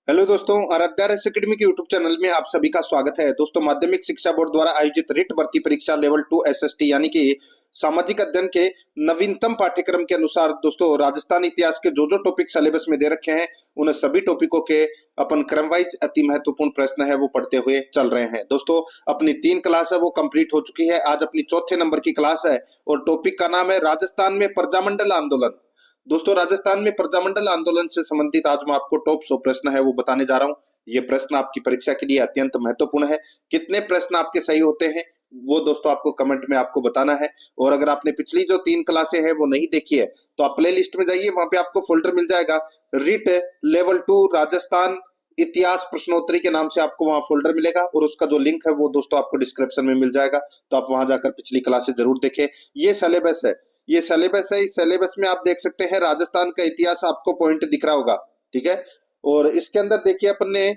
Hello दोस्तों, Aaradhya race academy के YouTube channel में आप सभी का स्वागत है। दोस्तों, माध्यमिक शिक्षा बोर्ड द्वारा आयोजित रिट भर्ती परीक्षा लेवल 2 एसएसटी यानी कि सामाजिक अध्ययन के नवीनतम पाठ्यक्रम के अनुसार दोस्तों राजस्थान इतिहास के जो टॉपिक सिलेबस में दे रखे हैं उन सभी टॉपिकों के अपन क्रम वाइज अति महत्वपूर्ण प्रश्न है वो पढ़ते हुए चल रहे हैं। दोस्तों, अपनी 3 क्लास है वो कंप्लीट हो चुकी है। आज अपनी चौथे नंबर की क्लास है और टॉपिक का नाम है राजस्थान में प्रजामंडल आंदोलन। दोस्तों, राजस्थान में प्रजामंडल आंदोलन से संबंधित आज मैं आपको टॉप 100 प्रश्न है वो बताने जा रहा हूँ। ये प्रश्न आपकी परीक्षा के लिए अत्यंत महत्वपूर्ण है। कितने प्रश्न आपके सही होते हैं वो दोस्तों आपको कमेंट में आपको बताना है। और अगर आपने पिछली जो 3 क्लासें हैं वो नहीं देखी है तो आप प्ले लिस्ट में जाइए, वहां पे आपको फोल्डर मिल जाएगा रिट लेवल 2 राजस्थान इतिहास प्रश्नोत्तरी के नाम से आपको वहां फोल्डर मिलेगा और उसका जो लिंक है वो दोस्तों आपको डिस्क्रिप्शन में मिल जाएगा। तो आप वहां जाकर पिछली क्लासें जरूर देखें। ये सिलेबस है, ये सिलेबस है। इस सिलेबस में आप देख सकते हैं राजस्थान का इतिहास आपको पॉइंट दिख रहा होगा, ठीक है। और इसके अंदर देखिए अपन ने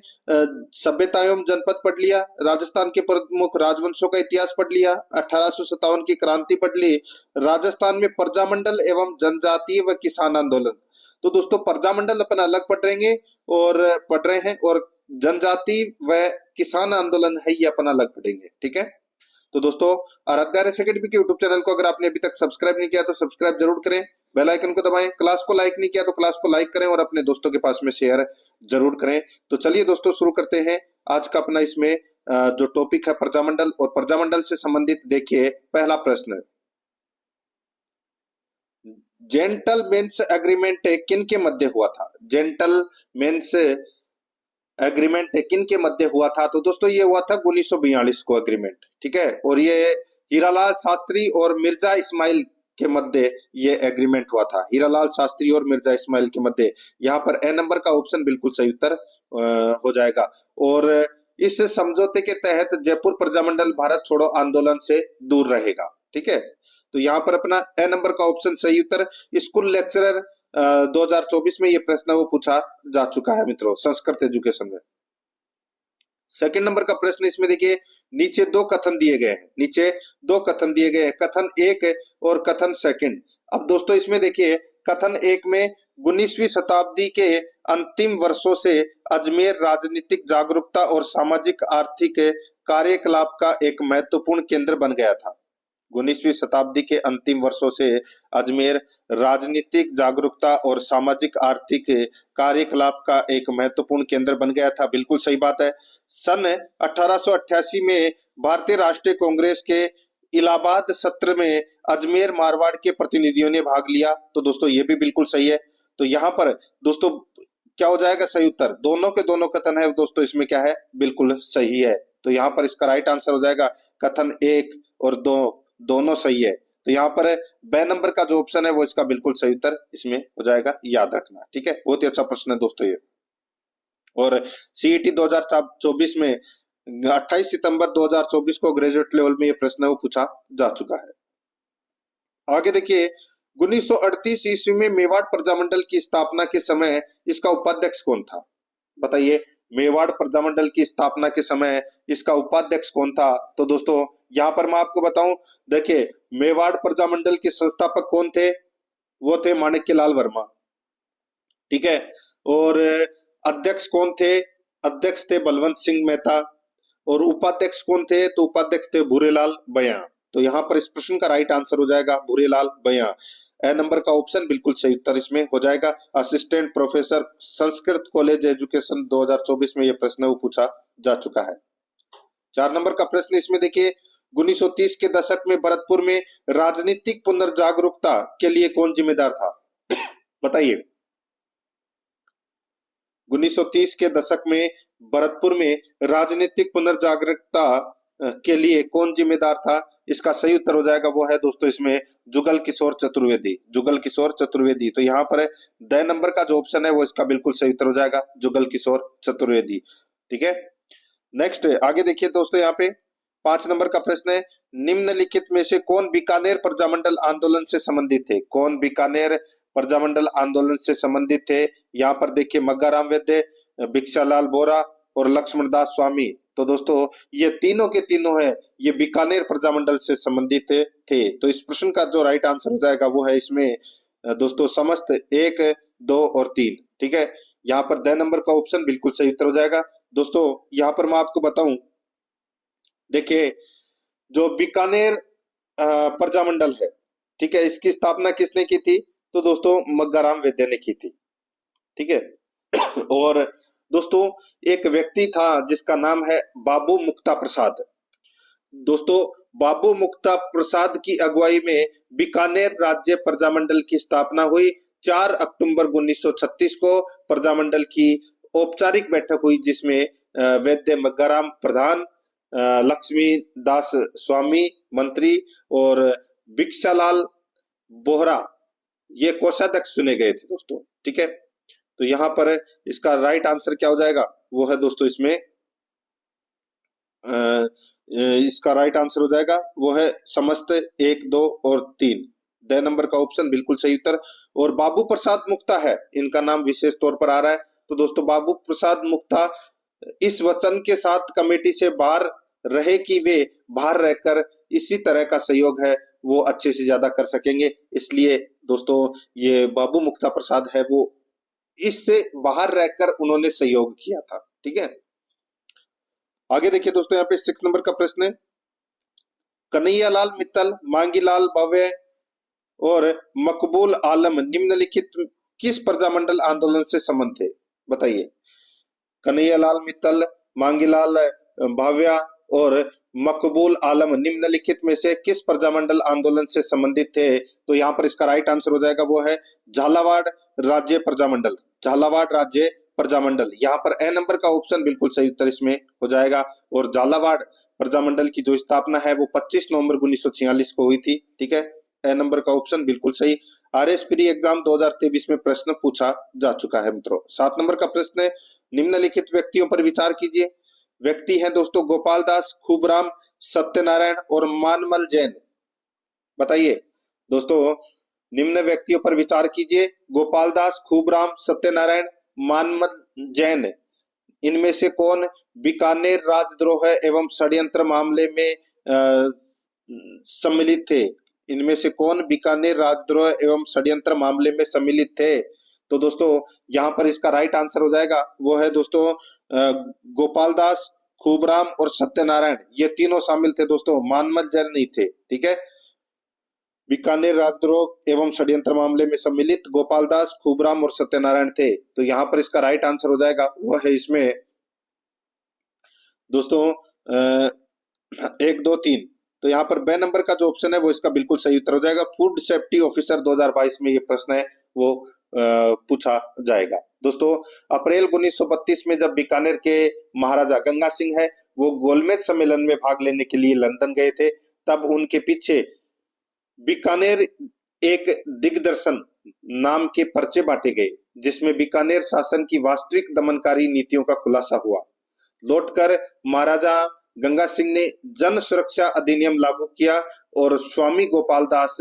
सभ्यता एवं जनपद पढ़ लिया, राजस्थान के प्रमुख राजवंशों का इतिहास पढ़ लिया, 1857 की क्रांति पढ़ ली, राजस्थान में प्रजामंडल एवं जनजातीय व किसान आंदोलन। तो दोस्तों प्रजामंडल अपन अलग पढ़ रहे हैं और जनजाति व किसान आंदोलन है ये अपन अलग पढ़ेंगे, ठीक है। तो दोस्तों, आराध्या रेस एकेडमी के यूट्यूब चैनल को अगर आपने अभी तक सब्सक्राइब नहीं किया तो सब्सक्राइब जरूर करें, बेल आइकन को दबाएं, क्लास को लाइक नहीं किया तो क्लास को लाइक करें और अपने दोस्तों के पास में शेयर जरूर करें। तो चलिए दोस्तों शुरू करते हैं आज का अपना इसमें जो टॉपिक है प्रजामंडल। और प्रजामंडल से संबंधित देखिए पहला प्रश्न, जेंटलमैन्स एग्रीमेंट किन के मध्य हुआ था? जेंटलमैन्स एग्रीमेंट किन के मध्य हुआ था? तो दोस्तों ये हुआ था 1942 को एग्रीमेंट, ठीक है। और ये हीरालाल शास्त्री और मिर्जा इस्माइल के मध्य ये एग्रीमेंट हुआ था। हीरालाल शास्त्री और मिर्जा इस्माइल के मध्य। यहाँ पर ए नंबर का ऑप्शन बिल्कुल सही उत्तर हो जाएगा। और इस समझौते के तहत जयपुर प्रजामंडल भारत छोड़ो आंदोलन से दूर रहेगा, ठीक है। तो यहाँ पर अपना ए नंबर का ऑप्शन सही उत्तर। स्कूल लेक्चरर 2024 में ये प्रश्न वो पूछा जा चुका है मित्रों, संस्कृत एजुकेशन में। सेकंड नंबर का प्रश्न इसमें देखिए, नीचे 2 कथन दिए गए हैं, नीचे 2 कथन दिए गए हैं, कथन 1 और कथन सेकंड। अब दोस्तों इसमें देखिए कथन 1 में 19वीं शताब्दी के अंतिम वर्षों से अजमेर राजनीतिक जागरूकता और सामाजिक आर्थिक कार्यकलाप का एक महत्वपूर्ण केंद्र बन गया था। 19वीं शताब्दी के अंतिम वर्षों से अजमेर राजनीतिक जागरूकता और सामाजिक आर्थिक कार्यकलाप का एक महत्वपूर्ण केंद्र बन गया था। बिल्कुल सही बात है। सन 1888 में भारतीय राष्ट्रीय कांग्रेस के इलाहाबाद सत्र में अजमेर मारवाड़ के प्रतिनिधियों ने भाग लिया। तो दोस्तों ये भी बिल्कुल सही है। तो यहाँ पर दोस्तों क्या हो जाएगा सही उत्तर? दोनों के दोनों कथन है दोस्तों इसमें क्या है? बिल्कुल सही है। तो यहाँ पर इसका राइट आंसर हो जाएगा कथन 1 और 2 दोनों सही है। तो यहाँ पर बे नंबर का जो ऑप्शन है वो इसका बिल्कुल सही उत्तर इसमें हो जाएगा, याद रखना, ठीक है। बहुत ही अच्छा प्रश्न है दोस्तों ये। और सीईटी 2024 में 28 सितंबर 2024 को ग्रेजुएट लेवल में ये प्रश्न वो पूछा जा चुका है। आगे देखिए, 1938 ईस्वी में मेवाड़ प्रजामंडल की स्थापना के समय इसका उपाध्यक्ष कौन था? बताइए, मेवाड़ प्रजामंडल की स्थापना के समय इसका उपाध्यक्ष कौन था? तो दोस्तों यहाँ पर मैं आपको बताऊं, देखिए मेवाड़ प्रजामंडल के संस्थापक कौन थे? वो थे माणिक्यलाल वर्मा, ठीक है। और अध्यक्ष कौन थे? अध्यक्ष थे बलवंत सिंह मेहता। और उपाध्यक्ष कौन थे? तो उपाध्यक्ष थे भूरेलाल बयां। तो यहाँ पर इस प्रश्न का राइट आंसर हो जाएगा भूरेलाल बयां। ए नंबर का ऑप्शन बिल्कुल सही उत्तर इसमें हो जाएगा। Assistant professor Sanskrit college education 2024 में यह प्रश्न वो पूछा जा चुका है। 4 नंबर का प्रश्न इसमें देखिए, 1930 के दशक में भरतपुर में राजनीतिक पुनर्जागरूकता के लिए कौन जिम्मेदार था? बताइए, 1930 के दशक में भरतपुर में राजनीतिक पुनर्जागरूकता के लिए कौन जिम्मेदार था? इसका सही उत्तर हो जाएगा वो है दोस्तों इसमें जुगल किशोर चतुर्वेदी। जुगल किशोर चतुर्वेदी। तो यहाँ पर द नंबर का जो ऑप्शन है वो इसका बिल्कुल सही उत्तर हो जाएगा जुगल किशोर चतुर्वेदी, ठीक है। नेक्स्ट आगे देखिए दोस्तों, यहाँ पे 5 नंबर का प्रश्न है, निम्नलिखित में से कौन बीकानेर प्रजामंडल आंदोलन से संबंधित थे? कौन बीकानेर प्रजामंडल आंदोलन से संबंधित थे? यहाँ पर देखिए मग्गाराम वैद्य, भिक्षालाल बोरा और लक्ष्मण दास स्वामी। तो दोस्तों ये तीनों के तीनों है ये बीकानेर प्रजामंडल से संबंधित थे। तो इस प्रश्न का जो राइट आंसर हो जाएगा वो है इसमें दोस्तों समस्त 1, 2 और 3, ठीक है। यहाँ पर द नंबर का ऑप्शन बिल्कुल सही उत्तर हो जाएगा। दोस्तों यहाँ पर मैं आपको बताऊं, देखिए जो बीकानेर प्रजामंडल है, ठीक है, इसकी स्थापना किसने की थी? तो दोस्तों मग्गाराम वैद्य ने की थी, ठीक है। और दोस्तों एक व्यक्ति था जिसका नाम है बाबू मुक्ता प्रसाद। दोस्तों बाबू मुक्ता प्रसाद की अगुवाई में बीकानेर राज्य प्रजामंडल की स्थापना हुई। 4 अक्टूबर 1936 को प्रजामंडल की औपचारिक बैठक हुई, जिसमें वैद्य मग्गाराम प्रधान, लक्ष्मी दास स्वामी मंत्री और भिक्षालाल बोहरा ये कोषाध्यक्ष चुने गए थे दोस्तों, ठीक है। तो यहाँ पर इसका राइट आंसर क्या हो जाएगा? वो है दोस्तों इसमें इसका राइट आंसर हो जाएगा वो है समस्त 1, 2 और 3, द नंबर का ऑप्शन बिल्कुल सही उत्तर। और बाबू प्रसाद मुक्ता है, इनका नाम विशेष तौर पर आ रहा है। तो दोस्तों बाबू प्रसाद मुक्ता इस वचन के साथ कमेटी से बाहर रहे कि वे बाहर रहकर इसी तरह का सहयोग है वो अच्छे से ज्यादा कर सकेंगे, इसलिए दोस्तों ये बाबू मुक्ता प्रसाद है वो इससे बाहर रहकर उन्होंने सहयोग किया था, ठीक है। आगे देखिए दोस्तों, यहाँ पे 6 नंबर का प्रश्न है, कन्हैयालाल मित्तल, मांगीलाल भावे और मकबूल आलम निम्नलिखित किस प्रजामंडल आंदोलन से संबंध थे? बताइए। कन्हैयालाल मित्तल, मांगीलाल भाव्या और मकबूल आलम निम्नलिखित में से किस प्रजामंडल आंदोलन से संबंधित थे? तो यहाँ पर इसका राइट आंसर हो जाएगा वो है झालावाड़ राज्य प्रजामंडल, झालावाड़ राज्य प्रजामंडल। यहाँ पर ए नंबर का ऑप्शन बिल्कुल सही उत्तर इसमें हो जाएगा। और झालावाड़ प्रजामंडल की जो स्थापना है वो 25 नवंबर 1946 को हुई थी, ठीक है। ए नंबर का ऑप्शन बिल्कुल सही। आरएस प्री एग्जाम 2023 में प्रश्न पूछा जा चुका है मित्रों। 7 नंबर का प्रश्न है, निम्नलिखित व्यक्तियों पर विचार कीजिए। व्यक्ति हैं दोस्तों गोपाल दास, खूबराम, सत्यनारायण और मानमल जैन। बताइए दोस्तों, निम्न व्यक्तियों पर विचार कीजिए। गोपाल दास, खूबराम, सत्यनारायण, मानमल जैन, इनमें से कौन बीकानेर राजद्रोह एवं षड्यंत्र मामले में सम्मिलित थे? इनमें से कौन बीकानेर राजद्रोह एवं षड्यंत्र मामले में सम्मिलित थे? तो दोस्तों यहाँ पर इसका राइट आंसर हो जाएगा वो है दोस्तों गोपाल दास, खूबराम और सत्यनारायण, ये तीनों शामिल थे दोस्तों, मानमल जैन नहीं थे, ठीक है। बीकानेर राजद्रोह एवं षड्यंत्र मामले में सम्मिलित गोपाल दास, खूबराम और सत्यनारायण थे। तो यहाँ पर इसका राइट आंसर हो जाएगा वो है इसमें दोस्तों 1, 2, 3। तो यहाँ पर बे नंबर का जो ऑप्शन है वो इसका बिल्कुल सही उत्तर हो जाएगा। फूड सेफ्टी ऑफिसर 2022 में ये प्रश्न है वो पूछा जाएगा। दोस्तों अप्रैल 1932 में जब बीकानेर के महाराजा गंगा सिंह है वो गोलमेज सम्मेलन में भाग लेने के लिए लंदन गए थे, तब उनके पीछे बीकानेर एक दिग्दर्शन नाम के पर्चे बांटे गए, जिसमें बीकानेर शासन की वास्तविक दमनकारी नीतियों का खुलासा हुआ। लौटकर महाराजा गंगा सिंह ने जन सुरक्षा अधिनियम लागू किया और स्वामी गोपाल दास,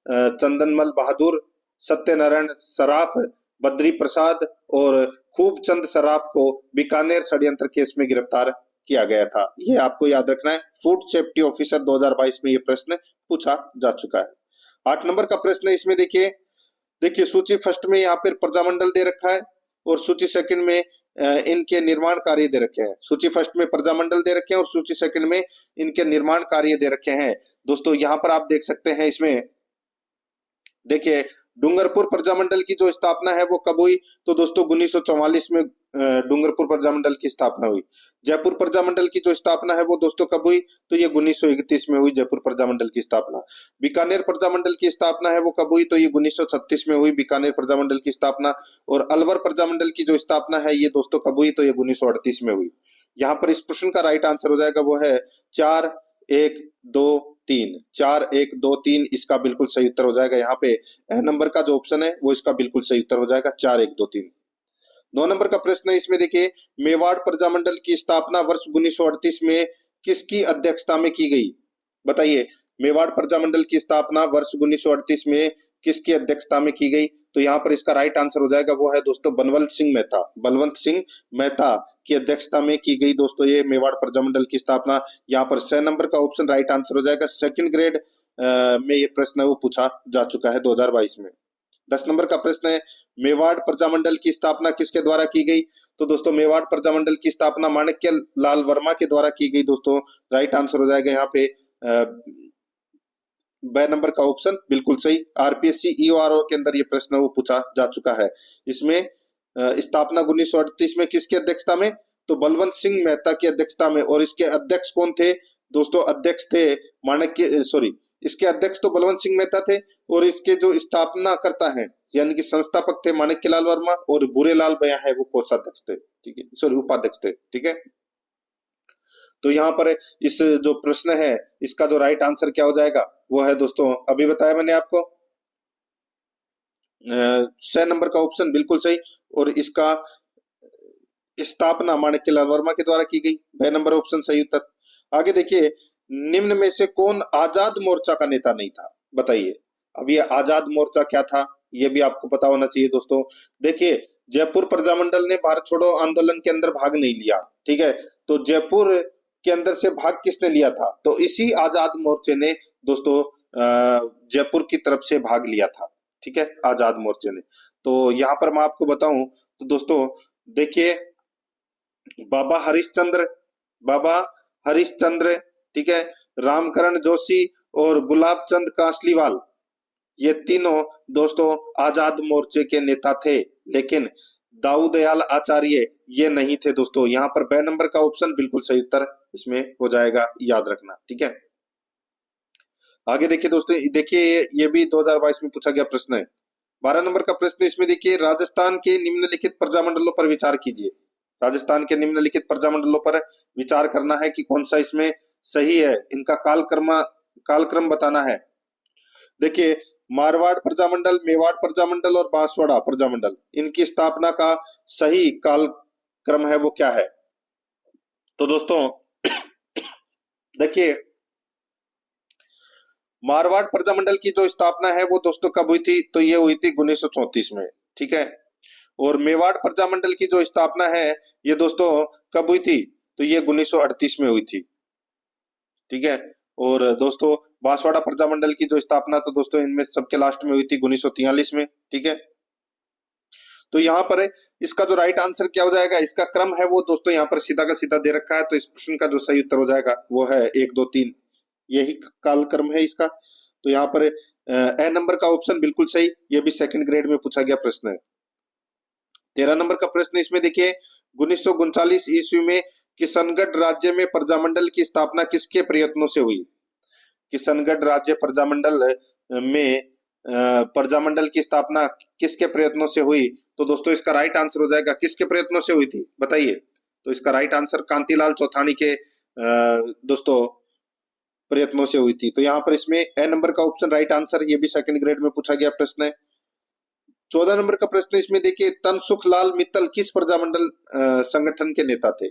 चंदनमल बहादुर, सत्यनारायण सराफ, बद्री प्रसाद और खूब चंद सराफ को बीकानेर षड्यंत्र केस में गिरफ्तार किया गया था। ये आपको याद रखना है। फूड सेफ्टी ऑफिसर 2022 में ये प्रश्न पूछा जा चुका है। 8 नंबर का प्रश्न है, इसमें देखिए सूची फर्स्ट में यहाँ पर प्रजामंडल दे रखा है और सूची सेकंड में इनके निर्माण कार्य दे रखे हैं। सूची फर्स्ट में प्रजामंडल दे रखे हैं और सूची सेकंड में इनके निर्माण कार्य दे रखे हैं। दोस्तों यहाँ पर आप देख सकते हैं, इसमें देखिए डूंगरपुर प्रजामंडल की जो स्थापना है वो कब हुई? तो दोस्तों 1944 में डूंगरपुर प्रजामंडल की स्थापना हुई। जयपुर प्रजामंडल की जो स्थापना है वो दोस्तों कब हुई? तो ये 1931 में हुई जयपुर प्रजामंडल की स्थापना। बीकानेर प्रजामंडल की स्थापना है वो कब हुई? तो ये 1936 में हुई बीकानेर प्रजामंडल की स्थापना। और अलवर प्रजामंडल की जो स्थापना है ये दोस्तों कब हुई? तो ये 1938 में हुई। यहाँ पर इस प्रश्न का राइट आंसर हो जाएगा वो है 4, 1, 2, 3, 4, 1, 2, 3 इसका बिल्कुल सही उत्तर हो जाएगा। यहाँ पे नंबर का जो ऑप्शन है वो इसका बिल्कुल सही उत्तर हो जाएगा 4, 1, 2, 3। 9 नंबर का प्रश्न है, इसमें देखिए मेवाड़ प्रजामंडल की स्थापना वर्ष 1938 में किसकी अध्यक्षता में की गई? बताइए, मेवाड़ प्रजामंडल की स्थापना वर्ष 1938 में किसकी अध्यक्षता में की गई? तो यहाँ पर इसका राइट आंसर हो जाएगा वो है दोस्तों बलवंत सिंह मेहता, बलवंत सिंह मेहता की अध्यक्षता में की गई दोस्तों ये मेवाड़ प्रजामंडल की स्थापना। यहाँ पर 6 नंबर का ऑप्शन राइट आंसर हो जाएगा। सेकंड ग्रेड में ये प्रश्न है वो पूछा जा चुका है 2022 में। 10 नंबर का प्रश्न है, मेवाड़ प्रजामंडल की स्थापना किसके द्वारा की गई? तो दोस्तों मेवाड़ प्रजामंडल की स्थापना माणिक्य लाल वर्मा के द्वारा की गई दोस्तों। राइट आंसर हो जाएगा यहाँ पे ब नंबर का ऑप्शन बिल्कुल सही। आरपीएससी ईओआरओ के अंदर ये प्रश्न वो पूछा जा चुका है। इसमें स्थापना 1938 में किसकी अध्यक्षता में? तो बलवंत सिंह मेहता की अध्यक्षता में। और इसके अध्यक्ष कौन थे? दोस्तों अध्यक्ष थे माणिक्य, सॉरी, इसके अध्यक्ष तो बलवंत सिंह मेहता थे और इसके जो स्थापना करता है यानी कि संस्थापक थे माणिक्यलाल वर्मा और भूरेलाल भैया है वो कोषाध्यक्ष थे, ठीक है, सॉरी उपाध्यक्ष थे, ठीक है। तो यहाँ पर इस जो प्रश्न है इसका जो राइट आंसर क्या हो जाएगा वो है दोस्तों, अभी बताया मैंने आपको, 6 नंबर का ऑप्शन बिल्कुल सही। और इसका स्थापना माणिक्यलाल वर्मा के द्वारा की गई, ब नंबर ऑप्शन सही उत्तर। आगे देखिए, निम्न में से कौन आजाद मोर्चा का नेता नहीं था? बताइए। अब ये आजाद मोर्चा क्या था ये भी आपको पता होना चाहिए दोस्तों। देखिए, जयपुर प्रजामंडल ने भारत छोड़ो आंदोलन के अंदर भाग नहीं लिया, ठीक है। तो जयपुर के अंदर से भाग किसने लिया था? तो इसी आजाद मोर्चे ने दोस्तों जयपुर की तरफ से भाग लिया था, ठीक है, आजाद मोर्चे ने। तो यहाँ पर मैं आपको बताऊं तो दोस्तों देखिए, बाबा हरिश्चंद्र, बाबा हरिश्चंद्र, ठीक है, रामकरण जोशी और गुलाब चंद कासलीवाल, ये तीनों दोस्तों आजाद मोर्चे के नेता थे। लेकिन दाऊ दयाल आचार्य ये नहीं थे दोस्तों। यहाँ पर ब नंबर का ऑप्शन बिल्कुल सही उत्तर इसमें हो जाएगा, याद रखना, ठीक है। आगे देखिए दोस्तों, देखिए ये भी 2022 में पूछा गया प्रश्न है। 12 नंबर का प्रश्न इसमें देखिए, राजस्थान के निम्नलिखित प्रजामंडलों पर विचार कीजिए। राजस्थान के निम्नलिखित प्रजामंडलों पर विचार करना है कि कौन सा इसमें सही है, इनका कालक्रम बताना है। देखिए, मारवाड़ प्रजामंडल, मेवाड़ प्रजामंडल और बांसवाड़ा प्रजामंडल, इनकी स्थापना का सही कालक्रम है वो क्या है? तो दोस्तों देखिए, मारवाड़ प्रजामंडल की जो स्थापना है वो दोस्तों कब हुई थी? तो ये हुई थी 1934 में, ठीक है। और मेवाड़ प्रजामंडल की जो स्थापना है ये दोस्तों कब हुई थी? तो ये 1938 में हुई थी, ठीक है। और दोस्तों बांसवाड़ा प्रजामंडल की जो स्थापना तो दोस्तों इनमें सबके लास्ट में हुई थी 1943 में, ठीक है। तो यहाँ पर इसका जो राइट आंसर क्या हो जाएगा, इसका क्रम है वो दोस्तों यहाँ पर सीधा का सीधा दे रखा है। तो इस प्रश्न का जो सही उत्तर हो जाएगा वो है 1 2 3, यही कालक्रम है इसका। तो यहाँ पर ए नंबर का ऑप्शन बिल्कुल सही, ये भी सेकंड ग्रेड में पूछा गया प्रश्न है। 13 नंबर का प्रश्न इसमें देखिए, 1939 ईस्वी में किशनगढ़ राज्य में प्रजामंडल की स्थापना किसके प्रयत्नों से हुई? किशनगढ़ राज्य प्रजामंडल में प्रजामंडल की स्थापना किसके प्रयत्नों से हुई? तो दोस्तों इसका राइट आंसर हो जाएगा, किसके प्रयत्नों से हुई थी बताइए। तो इसका राइट आंसर कांतिलाल चौथानी के दोस्तों प्रयत्नों से हुई थी। तो यहाँ पर इसमें ए नंबर का ऑप्शन राइट आंसर, ये भी सेकंड ग्रेड में पूछा गया प्रश्न है। 14 नंबर का प्रश्न इसमें देखिए, तनसुखलाल मित्तल किस प्रजामंडल संगठन के नेता थे?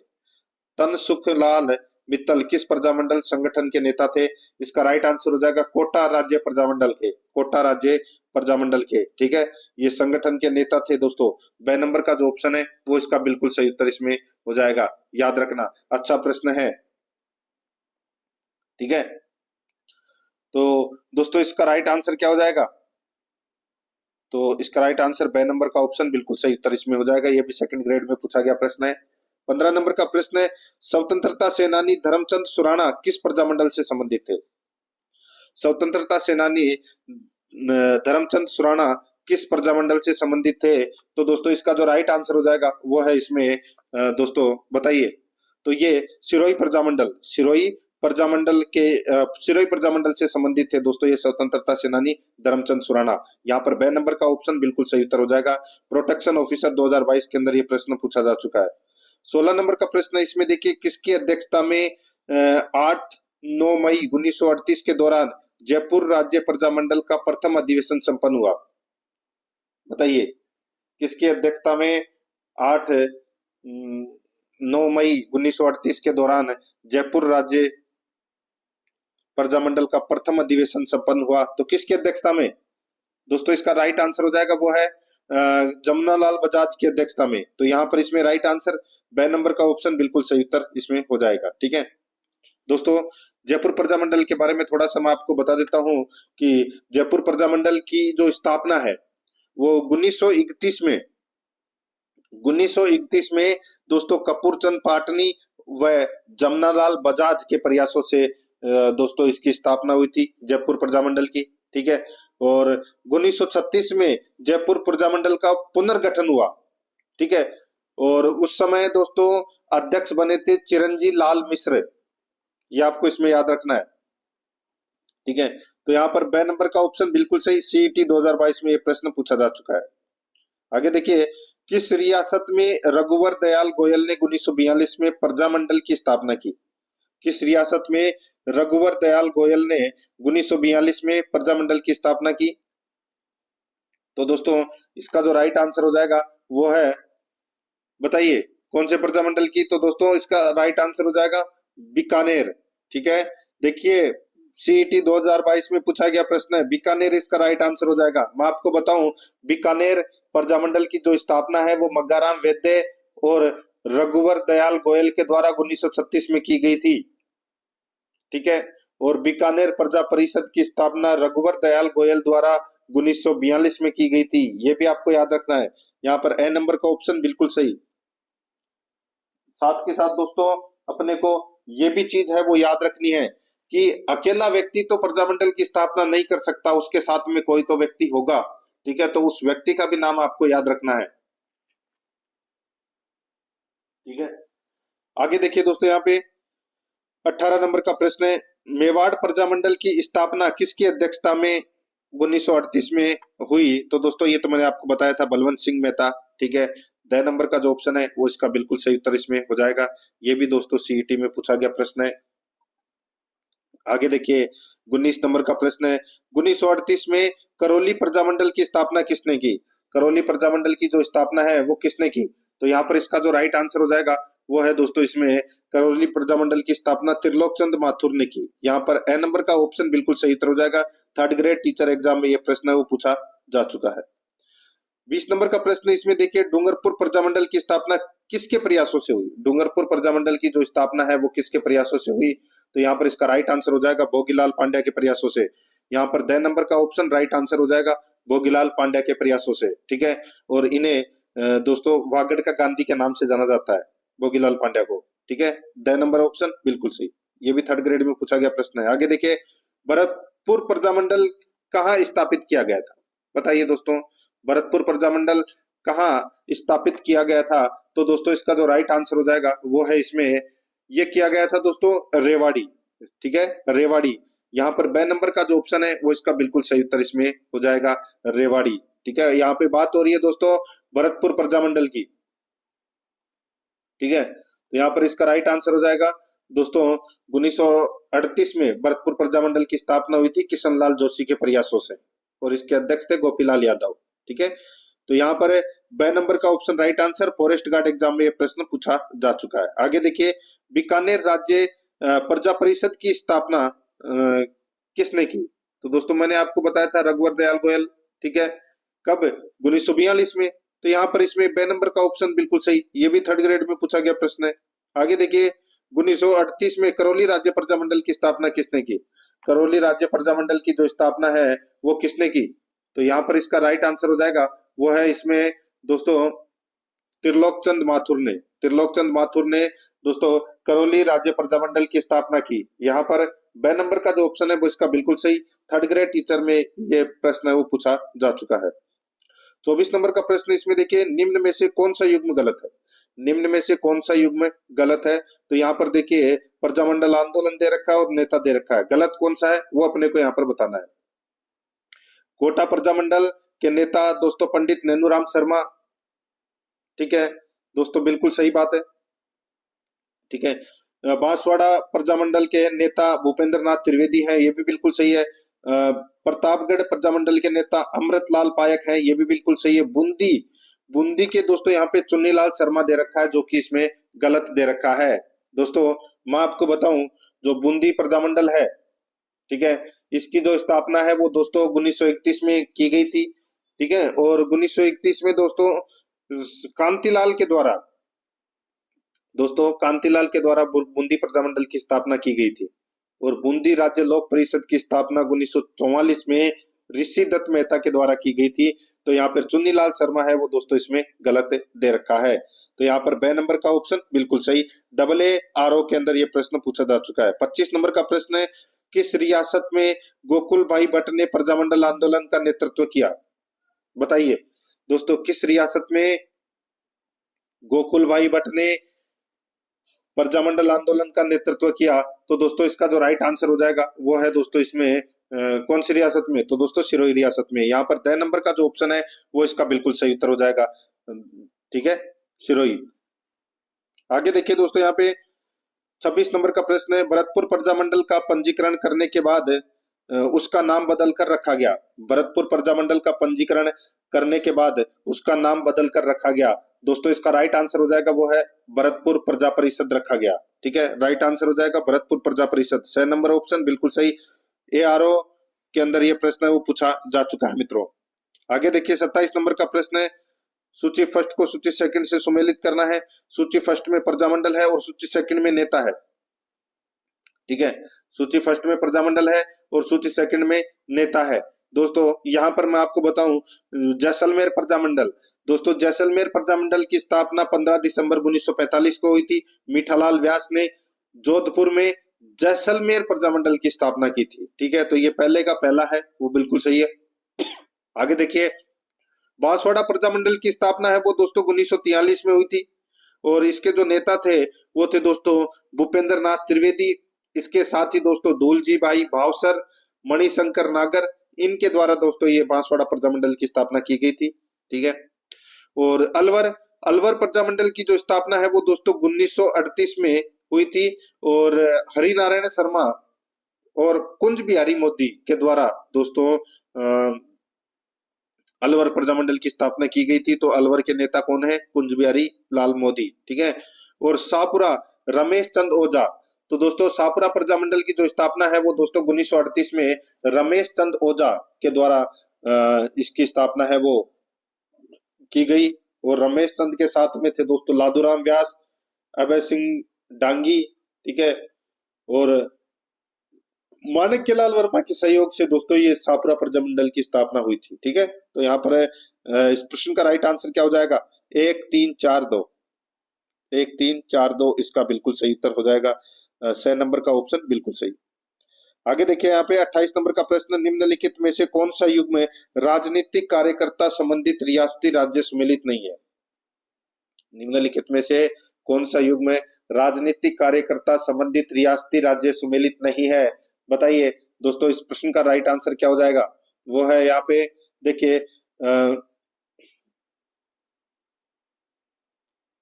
तनसुखलाल मित्तल किस प्रजामंडल संगठन के नेता थे? इसका राइट आंसर हो जाएगा कोटा राज्य प्रजामंडल के, कोटा राज्य प्रजामंडल के, ठीक है, ये संगठन के नेता थे दोस्तों। ब नंबर का जो ऑप्शन है वो इसका बिल्कुल सही उत्तर इसमें हो जाएगा, याद रखना, अच्छा प्रश्न है, ठीक है। तो दोस्तों इसका राइट आंसर क्या हो जाएगा? तो इसका राइट आंसर ब नंबर का ऑप्शन बिल्कुल सही उत्तर इसमें हो जाएगा, ये भी सेकंड ग्रेड में पूछा गया प्रश्न है। 15 नंबर का प्रश्न है, स्वतंत्रता सेनानी धर्मचंद सुराणा किस प्रजामंडल से संबंधित थे? स्वतंत्रता सेनानी धर्मचंद सुराणा किस प्रजामंडल से संबंधित थे? तो दोस्तों इसका जो राइट आंसर हो जाएगा वो है इसमें दोस्तों बताइए। तो ये सिरोही प्रजामंडल, सिरोही प्रजामंडल से संबंधित थे दोस्तों ये स्वतंत्रता सेनानी धर्मचंद सुराणा। यहाँ पर ब नंबर का ऑप्शन बिल्कुल सही उत्तर हो जाएगा। प्रोटेक्शन ऑफिसर 2022 के अंदर ये प्रश्न पूछा जा चुका है। 16 नंबर का प्रश्न इसमें देखिए, किसकी अध्यक्षता में 8-9 मई 1938 के दौरान जयपुर राज्य प्रजामंडल का प्रथम अधिवेशन संपन्न हुआ? बताइए, किसकी अध्यक्षता में 8-9 मई 1938 के दौरान जयपुर राज्य प्रजामंडल का प्रथम अधिवेशन संपन्न हुआ? तो किसकी अध्यक्षता में? दोस्तों इसका राइट आंसर हो जाएगा वो है जमुनालाल बजाज की अध्यक्षता में। तो यहाँ पर इसमें राइट आंसर ब नंबर का ऑप्शन बिल्कुल सही उत्तर इसमें हो जाएगा, ठीक है। दोस्तों जयपुर प्रजामंडल के बारे में थोड़ा सा मैं आपको बता देता हूं कि जयपुर प्रजामंडल की जो स्थापना है वो 1931 में दोस्तों कपूरचंद पाटनी व जमनालाल बजाज के प्रयासों से दोस्तों इसकी स्थापना हुई थी जयपुर प्रजामंडल की। ठीक है। और 1936 में जयपुर प्रजामंडल का पुनर्गठन हुआ। ठीक है। और उस समय दोस्तों अध्यक्ष बने थे चिरंजी लाल मिश्र। ये आपको इसमें याद रखना है। ठीक है। तो यहाँ पर ब नंबर का ऑप्शन बिल्कुल सही, सीईटी 2022 में ये प्रश्न पूछा जा चुका है। आगे देखिए, किस रियासत में रघुवर दयाल गोयल ने 1942 में प्रजामंडल की स्थापना की? किस रियासत में रघुवर दयाल गोयल ने 1942 में प्रजामंडल की स्थापना की? तो दोस्तों इसका जो राइट आंसर हो जाएगा वो है, बताइए कौन से प्रजामंडल की? तो दोस्तों इसका राइट आंसर हो जाएगा बीकानेर। ठीक है। देखिए सीईटी 2022 में पूछा गया प्रश्न है, बीकानेर इसका राइट आंसर हो जाएगा। मैं आपको बताऊं, बीकानेर प्रजामंडल की जो स्थापना है वो मग्गाराम वैद्य और रघुवर दयाल गोयल के द्वारा 1936 में की गई थी। ठीक है। और बीकानेर प्रजा परिषद की स्थापना रघुवर दयाल गोयल द्वारा 1942 में की गई थी। ये भी आपको याद रखना है। यहाँ पर ए नंबर का ऑप्शन बिल्कुल सही। साथ के साथ दोस्तों अपने को ये भी चीज है वो याद रखनी है कि अकेला व्यक्ति तो प्रजामंडल की स्थापना नहीं कर सकता, उसके साथ में कोई तो व्यक्ति होगा। ठीक है। तो उस व्यक्ति का भी नाम आपको याद रखना है। ठीक है। आगे देखिए दोस्तों, यहाँ पे 18 नंबर का प्रश्न है, मेवाड़ प्रजामंडल की स्थापना किसकी अध्यक्षता में 1938 में हुई? तो दोस्तों ये तो मैंने आपको बताया था, बलवंत सिंह मेहता। ठीक है। द नंबर का जो ऑप्शन है वो इसका बिल्कुल सही उत्तर इसमें हो जाएगा। ये भी दोस्तों सीईटी में पूछा गया प्रश्न है। आगे देखिए 19 नंबर का प्रश्न है, 1938 में करौली प्रजामंडल की स्थापना किसने की? करौली प्रजामंडल की जो स्थापना है वो किसने की? तो यहाँ पर इसका जो राइट आंसर हो जाएगा वो है दोस्तों इसमें करौली प्रजामंडल की स्थापना त्रिलोक चंद माथुर ने की। यहाँ पर ए नंबर का ऑप्शन बिल्कुल सही उत्तर हो जाएगा। थर्ड ग्रेड टीचर एग्जाम में ये प्रश्न है वो पूछा जा चुका है। 20 नंबर का प्रश्न इसमें देखिए, डूंगरपुर प्रजामंडल की स्थापना किसके प्रयासों से हुई? डूंगरपुर प्रजामंडल की जो स्थापना है वो किसके प्रयासों से हुई? तो यहाँ पर इसका राइट आंसर हो जाएगा भोगीलाल पांड्या के प्रयासों से। यहाँ पर द नंबर का ऑप्शन राइट आंसर हो जाएगा भोगीलाल पांड्या के प्रयासों से। ठीक है। और इन्हें दोस्तों वागड़ का गांधी के नाम से जाना जाता है, भोगीलाल पांड्या को। ठीक है। द नंबर ऑप्शन बिल्कुल सही। ये भी थर्ड ग्रेड में पूछा गया प्रश्न है। आगे देखिए, भरतपुर प्रजामंडल कहाँ स्थापित किया गया था? बताइए दोस्तों, भरतपुर प्रजामंडल कहाँ स्थापित किया गया था? तो दोस्तों इसका जो राइट आंसर हो जाएगा वो है इसमें, ये किया गया था दोस्तों रेवाड़ी। ठीक है, रेवाड़ी। यहाँ पर बे नंबर का जो ऑप्शन है वो इसका बिल्कुल सही उत्तर इसमें हो जाएगा, रेवाड़ी। ठीक है। यहाँ पे बात हो रही है दोस्तों भरतपुर प्रजामंडल की। ठीक है। तो यहाँ पर इसका राइट आंसर हो जाएगा दोस्तों 1938 में भरतपुर प्रजामंडल की स्थापना हुई थी किशन जोशी के प्रयासों से, और इसके अध्यक्ष थे गोपीलाल यादव। ठीक है। तो यहाँ पर ब नंबर का option right answer, forest guard exam में यह प्रश्न पूछा जा चुका है। आगे देखिए, बीकानेर राज्य प्रजा परिषद की स्थापना किसने की? तो दोस्तों मैंने आपको बताया था रघुवर दयाल गोयल। ठीक है। कब? 1942 में। तो यहाँ पर इसमें बे नंबर का ऑप्शन बिल्कुल सही। ये भी थर्ड ग्रेड में पूछा गया प्रश्न है। आगे देखिए, 1938 में करौली राज्य प्रजामंडल की स्थापना किसने की? करौली राज्य प्रजामंडल की जो स्थापना है वो किसने की? तो यहाँ पर इसका राइट आंसर हो जाएगा वो है इसमें दोस्तों त्रिलोक चंद माथुर ने। त्रिलोक चंद माथुर ने दोस्तों करौली राज्य प्रजामंडल की स्थापना की। यहाँ पर बे नंबर का जो ऑप्शन है वो इसका बिल्कुल सही। थर्ड ग्रेड टीचर में ये प्रश्न है वो पूछा जा चुका है। 24 नंबर का प्रश्न इसमें देखिए, निम्न में से कौन सा युग्म गलत है? निम्न में से कौन सा युग्म गलत है? तो यहाँ पर देखिए प्रजामंडल आंदोलन दे रखा है और नेता दे रखा है। गलत कौन सा है वो अपने को यहाँ पर बताना है। कोटा प्रजामंडल के नेता दोस्तों पंडित नेनूराम शर्मा। ठीक है दोस्तों, बिल्कुल सही बात है। ठीक है। बांसवाड़ा प्रजामंडल के नेता भूपेंद्र नाथ त्रिवेदी हैं, ये भी बिल्कुल सही है। प्रतापगढ़ प्रजामंडल के नेता अमृतलाल पायक हैं, ये भी बिल्कुल सही है। बूंदी बूंदी के दोस्तों यहाँ पे चुन्नीलाल शर्मा दे रखा है, जो कि इसमें गलत दे रखा है। दोस्तों मैं आपको बताऊं, जो बूंदी प्रजामंडल है, ठीक है, इसकी जो स्थापना है वो दोस्तों 1931 में की गई थी। ठीक है। और 1931 में दोस्तों कांतिलाल के द्वारा बूंदी प्रजामंडल की स्थापना की गई थी। और बूंदी राज्य लोक परिषद की स्थापना 1944 में ऋषि दत्त मेहता के द्वारा की गई थी। तो यहाँ पर चुन्नीलाल शर्मा है वो दोस्तों इसमें गलत दे रखा है। तो यहाँ पर ब नंबर का ऑप्शन बिल्कुल सही। AARO के अंदर ये प्रश्न पूछा जा चुका है। 25 नंबर का प्रश्न है, किस रियासत में गोकुल भाई भट्ट ने प्रजामंडल आंदोलन का नेतृत्व किया? बताइए दोस्तों, किस रियासत में गोकुल भाई भट्ट ने प्रजामंडल आंदोलन का नेतृत्व किया? तो दोस्तों इसका जो राइट आंसर हो जाएगा वो है दोस्तों इसमें कौन सी रियासत में? तो दोस्तों सिरोही रियासत में। यहाँ पर द नंबर का जो ऑप्शन है वो इसका बिल्कुल सही उत्तर हो जाएगा। ठीक है, सिरोही। आगे देखिए दोस्तों, यहाँ पे 26 नंबर का प्रश्न है, भरतपुर प्रजामंडल का पंजीकरण करने के बाद उसका नाम बदल कर रखा गया। भरतपुर प्रजामंडल का पंजीकरण करने के बाद उसका नाम बदल कर रखा गया। दोस्तों इसका राइट आंसर हो जाएगा वो है भरतपुर प्रजा परिषद रखा गया। ठीक है, राइट आंसर हो जाएगा भरतपुर प्रजा परिषद। 6 नंबर ऑप्शन बिल्कुल सही। ARO के अंदर ये प्रश्न है वो पूछा जा चुका है मित्रों। आगे देखिए 27 नंबर का प्रश्न है, सूची फर्स्ट को सूची सेकंड से सुमेलित करना है। सूची फर्स्ट में प्रजामंडल है और सूची सेकंड में नेता है। ठीक है, सूची फर्स्ट में प्रजामंडल है और सूची सेकंड में नेता है। दोस्तों यहाँ पर मैं आपको बताऊं, जैसलमेर प्रजामंडल, दोस्तों जैसलमेर प्रजामंडल की स्थापना 15 दिसंबर 1945 को हुई थी। मीठालाल व्यास ने जोधपुर में जैसलमेर प्रजामंडल की स्थापना की थी। ठीक है, तो ये पहले का पहला है, वो बिल्कुल सही है। आगे देखिए, बांसवाड़ा प्रजामंडल की स्थापना है वो दोस्तों 1943 में हुई थी और इसके जो नेता थे वो थे दोस्तों भूपेंद्र नाथ त्रिवेदी। इसके साथ ही दोस्तों धूलजी भाई भावसर, मणिशंकर नागर, इनके द्वारा दोस्तों ये बांसवाड़ा प्रजामंडल की स्थापना की गई थी। ठीक है, और अलवर प्रजामंडल की जो स्थापना है वो दोस्तों 1938 में हुई थी और हरिनारायण शर्मा और कुंज बिहारी मोदी के द्वारा दोस्तों अलवर प्रजामंडल की स्थापना की गई थी। तो अलवर के नेता कौन है? कुंज बिहारी लाल मोदी। ठीक है, और शाहपुरा रमेश चंद ओझा। तो दोस्तों शाहपुरा प्रजामंडल की जो स्थापना है वो दोस्तों 1938 में रमेश चंद ओझा के द्वारा इसकी स्थापना है वो की गई और रमेश चंद के साथ में थे दोस्तों लादूराम व्यास, अभय सिंह डांगी। ठीक है, और माणिक्यलाल वर्मा के सहयोग से दोस्तों ये शाहपुरा प्रजामंडल की स्थापना हुई थी। ठीक है, तो यहाँ पर इस प्रश्न का राइट आंसर क्या हो जाएगा? 1 3 4 2, 1 3 4 2 इसका बिल्कुल सही उत्तर हो जाएगा। 6 नंबर का ऑप्शन बिल्कुल सही। आगे देखिए यहाँ पे 28 नंबर का प्रश्न, निम्नलिखित में से कौन सा युग में राजनीतिक कार्यकर्ता संबंधित रियासती राज्य सम्मिलित नहीं है? निम्नलिखित में से कौन सा युग में राजनीतिक कार्यकर्ता संबंधित रियासती राज्य सम्मिलित नहीं है? बताइए दोस्तों, इस प्रश्न का राइट आंसर क्या हो जाएगा? वो है यहाँ पे देखिए